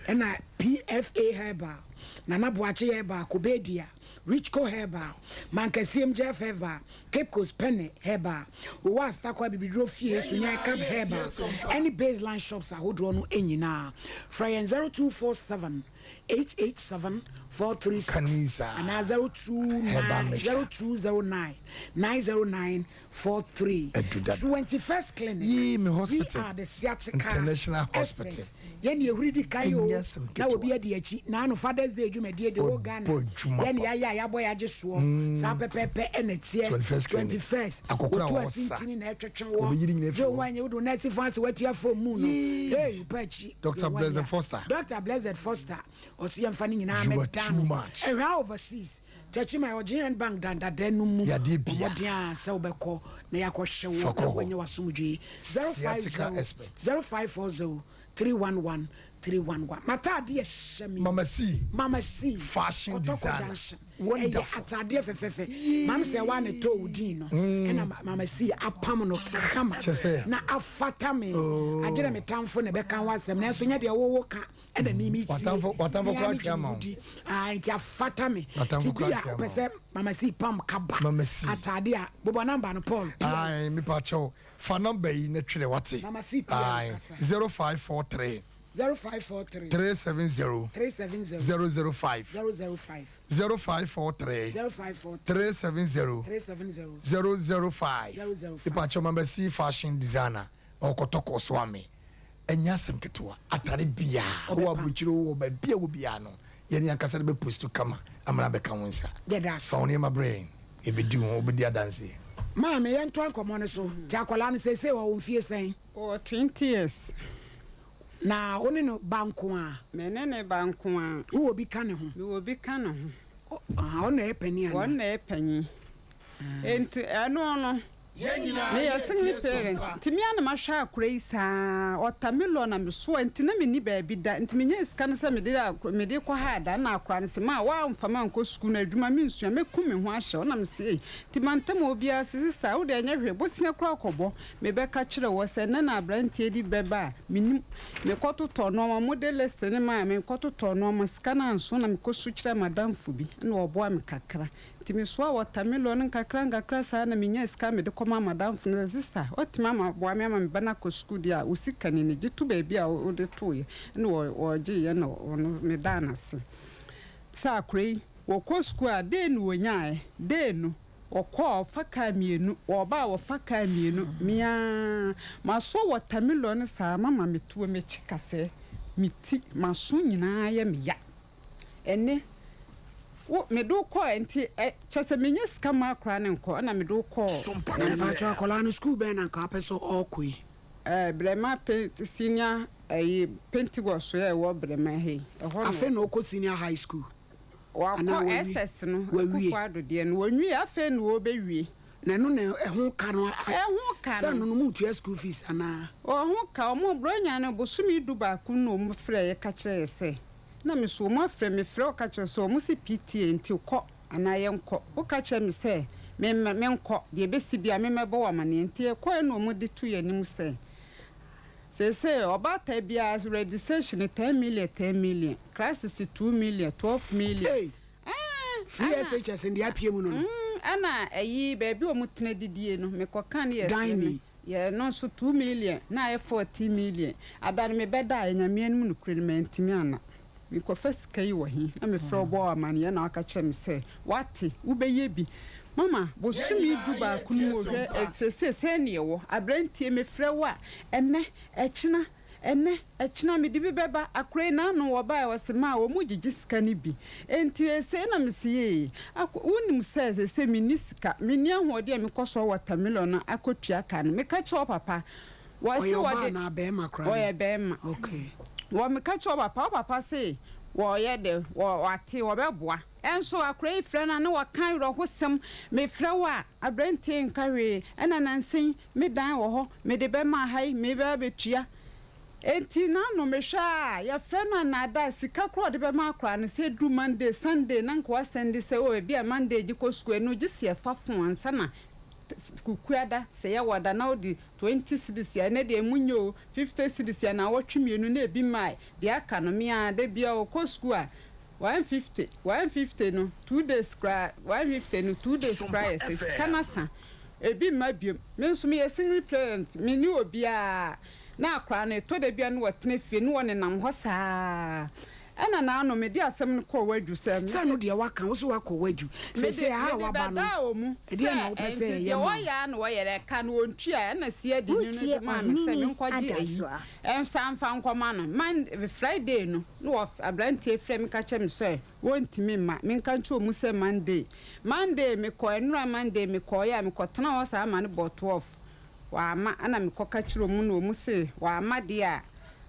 na PFA Herba Nana Boache Herba Kobedia Richco Herba Mankasiam Jeff Herba Cape Coast Penny Herba was takwa bibidro fie sunya Cap Herba any baseline shops are hold on enyina Fryan 0247 887 436 and 0209 909 43 21st clinic we are the sciatica international hospital yeni ehuridi kayo na obi ade achi na no Father's Day dwumade de wo Ghana yeni ya boy ageso sa pepepe enetie 21st otu asintini na etwetwe wo je wanye wo do net fancy watia for mu no hey pachi Dr. Blessed Foster osi amfani nyina medano era overseas techi my Ojian bank danda denu mu odia se obeko na yakohwe wo wenye wasumdwe 050 0540 311 311 matade shemi mama C fashion designer wonderful atade fefefe mam se wa ne to udin no na mama C apam no kama na afata me agere me tamfo ne beka wasem na so nya de wo ka na ni mi ti watamfo kwa kiama nti afata me ti bia pese mama C pam kaba atade a bobo number no Paul me pa cho fa number yi na twere wate mama C 0543 0543 370 005 0543 370 005 ipa choma mbesi fashion designer okotoko swami enyasem ketwa atare bia wo abuchiro wo ba bia wo bia no yeni akasa be post kama amana be kan wonsa fa oni my brain ebedi wo obedi adanse ma me yento ankomo ne so ti akola ne sese wo mfie sen 20 years na oni no banko a menene banko a wo bi ka ne ho wo bi ka ne ho ona epani ana ona epani enti eno no me ya single parent timi ana ma hwa akura isa otamelo na me so enti na me ni ba bi da enti me nya iska ne se me de kwa ha da na akura ne se ma wa mfama nko school na adwuma me nsua me kum me ho ahye ona me se ti mantem obia sister wo de nya hwe bosia kura akobo me be ka kire wo se na abrantie di beba me kototo no ma model list ne ma me kototo no ma ska na nso na me kosu kire madam fubi na obo am kakra timi so watermelon nkakra sa na minya ska me de koma madam fun sister otima ma boa me ma bana ko school dia usika ni ne gitu baby a o de toye na o je ye na me dana se sa krei wo ko school a de nu onyae de nu okọ faka mienu oba wo faka mienu mia ma so watermelon sa mama metuo me chikase miti maso nyina ye me ya ene wo me do ko enti chese menye ska ma kra ne nko na me do ko na ba cho akola no school be na nka peso okui brema senior Pentecost ye wo brema he afa no ko senior high school wa ko SS no ku ado de no wanwi afa no wo be wi na no na ehun ka no sa no mu tu school fees ana ho ka mo bronya no bosumi duba ku no mo frɛ ye ka kire se na me so mo afrɛ me frɛ o ka kire so mo si PTA nti kɔ ana ye nkɔ o ka kire me se me nkɔ de be si bia me mebo wa mane nti e kɔ no mo de tu ye nim se obata bia registration 10 million crisis 2 million 12 million CSHS ndi apie mu no ana ayi baby o mutena didie no me kokan ye no so 2 million na e 14 million adan me beda enyame anum no krenment mi ana me ko first kai wo hi na me fro bo amane na aka kire me se wati ubeye bi mama bosumi duba kunu hwe exercise ne wo abrantie me frewa ene echina me di beba akure na no wo ba wo se ma wo mu gigiska ni bi enti ese na me sie wonim se minisika meni ahode me koso watermelon akotua ka no me ka cho papa wo se wo de na be ma kra wo ye be ma okay wo me ka cho papa se wo ye de wo ate wo beboa enso akrai frena na wakan ro hosem me frewa abrantie nkare ena nansen me dan wo ho me de be ma hai me be betua enti na no me hwa ya frena na da sika kro de be ma akra no se du Monday Sunday na nko Sunday se o bia Monday ji ko school no ji se fafo ansa na kukuada se ya wada na odi 20 cedis ya ne de munyo 50 cedis ya na wotwemienu na ebi mai de aka no me a de bia o ko school a 150 no 2 days cry 150 no 2 days cry is kanasa ebi mabiem me nso me single parent me ni obi a na akra na to de bia no watene fie no woni nam ho saa ana na ano me di asem ko wadu sem sa no de waka wo so wako wadu se ha wa ba no e di na wo pese ye wo ya na wo yere ka no ontua na sie di ni no ma me se me nkoji ayi sam fa nkoma no man Friday no wo abrantie frem ka chem so wontimi ma me nka ncho mu se Monday me ko enura Monday me ko ya me ko tena wo sa ma ne bot 12 wa ma ana me ko ka chiro mu no mu se wa ma dia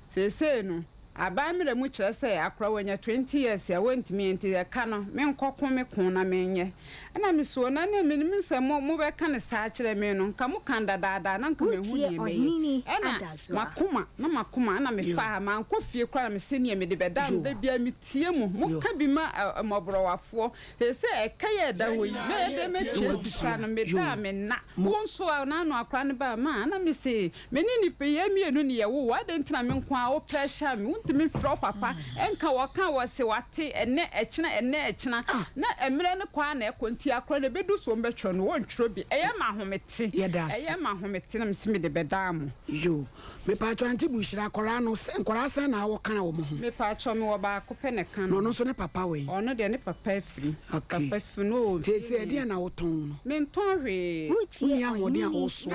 se no aban me mu kyerɛ sɛ akora wanya 20 years ya wantimi enti ɛka no me nkɔko me ko na menye ana me so na ne me sɛ mo bɛka ne saa kyerɛ me no nka mo kan dadaada na nka me hu ye me ɛna makoma na me fa ma nkɔ fie kora na me sɛ ne me de bɛda me da bia me tie mu mo ka bi ma mɔborɔwafoɔ sɛ ɛka yɛ da hɔ yi me de me kyerɛ no me da me na mo nso na no akora ne ba ma na me sɛ me ne ni pe ye mienu ne ye wo wa de ntina me nko a wo pressure me untimi fro papa enka wo kan wo se wate ene echina na emre ne kwa na ekonti akro ne bedu so mbetwo no won twro bi eye ma homete na me de bedam yo me pa to anti bushira akora no nkora san na wo kan wo mo me pa cho me wo ba ko pe ne kan no so ne papa we ono de ne papa afiri papa no se e dia na wo ton no me ton hwe uni ahode a wo so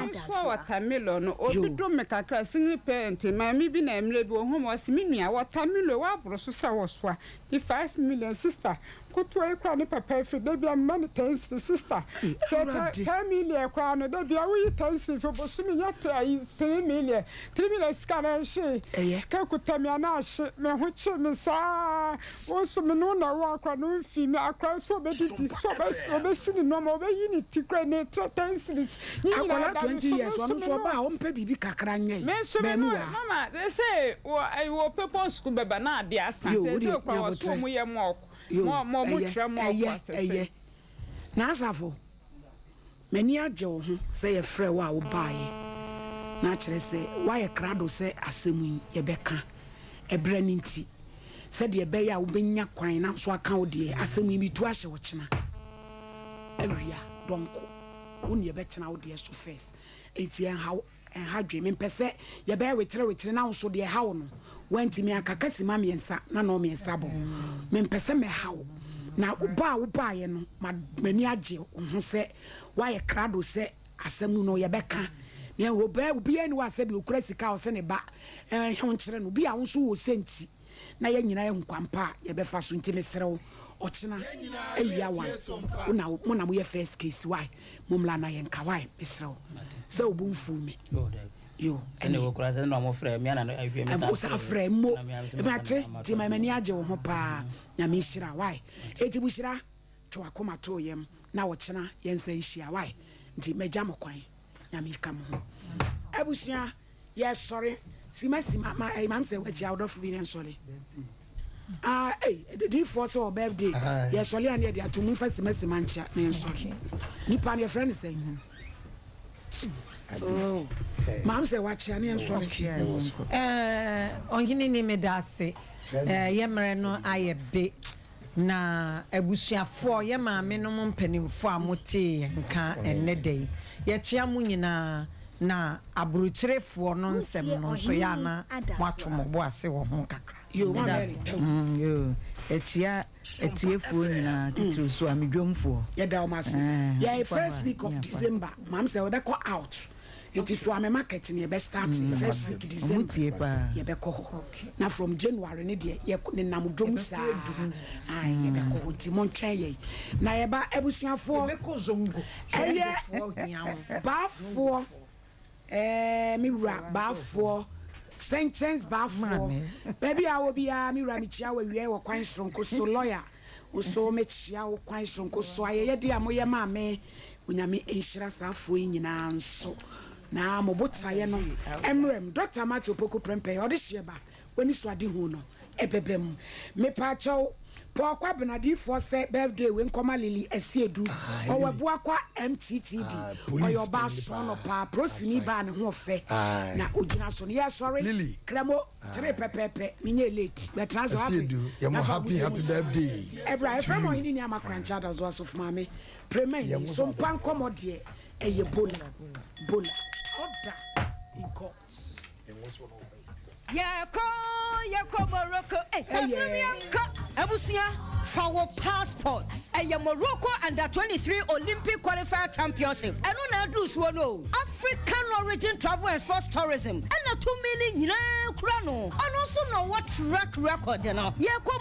watermelon no obi do me kakra single parent mami bi na emle bi ohom wasi minua watermelon wa bro so sa wo so a 5 million sister koto e kwa ne papa fi da bia man 10 sister 10 million kwa no da bia we 10 fi bosu mi nyata 3 million scanner she ka kuta mi ana she me ho che me sa wo so me no na wo akwa no fi mi akwa so be di so be sini no ma be yi ni tikra ne 10 cities akwa 20 years ono so ba o mpe bibi kakra nye be nu wa mama they say wo people school beba na ade asa say kwa wo so mu ye mo mo tra mo kwa na asafo mani agye wo ho say ye frɛ wo a wo baaye na kyerɛ sɛ wa ye krado sɛ asɛmu ye bɛka ebra ni nti sɛ de ɛbɛyɛ a wo benya kwan na so aka wo de asɛmu bi tu ahye wo kyena awia donko wo ne bɛtena wo de so first enti en ha dwe me pese ye be wetre na wo so de ha wo no wanti me akaka sima miensa na no miensa bo me pese me ha wo na wo ba ye no mani agye ho se wa ye krado se asɛm no ye bɛka na wo ba obi ani wa se bi okura sika wo se ne ba ho nkyere no bi a wo so wo senti na ye nyina ye nkwampa ye bɛfa so nti me serew ochina ewia wan una mo ye first case why mumla na ye nka why me serew se obunfu me yo ene wo kura se no mo frɛ me ana no ahwe me ta sa frɛ mo e ma te ti ma mani agye wo ho pa nya me hira why eti bu hira to akoma to yem na wo kyena ye nsa hia why nti meja mo kwan nya me ka mo ho abusua ye sorry sima ma imam se wachi awdofo bi ne sorry the first or birthday yes only and the atumu fa sima ncha ne sorry nipa ne friend say oh mam say wachi ane sorry ongini ni medase yemre no ayebe na abusuafo ye maame no mpanimfo amote nka enedei ye chia mu nyina na aburukyerefo no nsem no so ya na mwatomo bo ase wo ho kakra yo ma very yo etiefuo nyina titiri so amedwomfo ye da o mase ye first week of December mam say we be go out it is for my market in be start first week December ye be ko na from January ne de ye nam dwom sa ye be ko nti montwen ye na ye ba abusuafo be ko zongo bafo mi wura bafo sentence bafo baby a wo bia mi wura mi chia wa wie wo kwan sonko so lawyer wo so me chia wo kwan sonko so aye de amoye maame onyame enhyira saafo nyina nso na mobota ye no emrem Dr. Matthew Poku Prempe odi hyeba woni so ade hu no ebebem me pa chaw po kwa benadifo se birthday we nkoma lili asiedu owebu akwa MTTD oyo ba so no pa prosini ba ne ho fe na ogina so no sorry kremo 3 pepepe minye late but transact you happy birthday every from hini ni amakrancha da zo of mame premain Sompa Nkomo de eye bola order in court Yako Morocco Abusia for passports Morocco under 23 Olympic qualifier championship and on do so no African origin travel and sports tourism and 2 million krano and also know what track record you know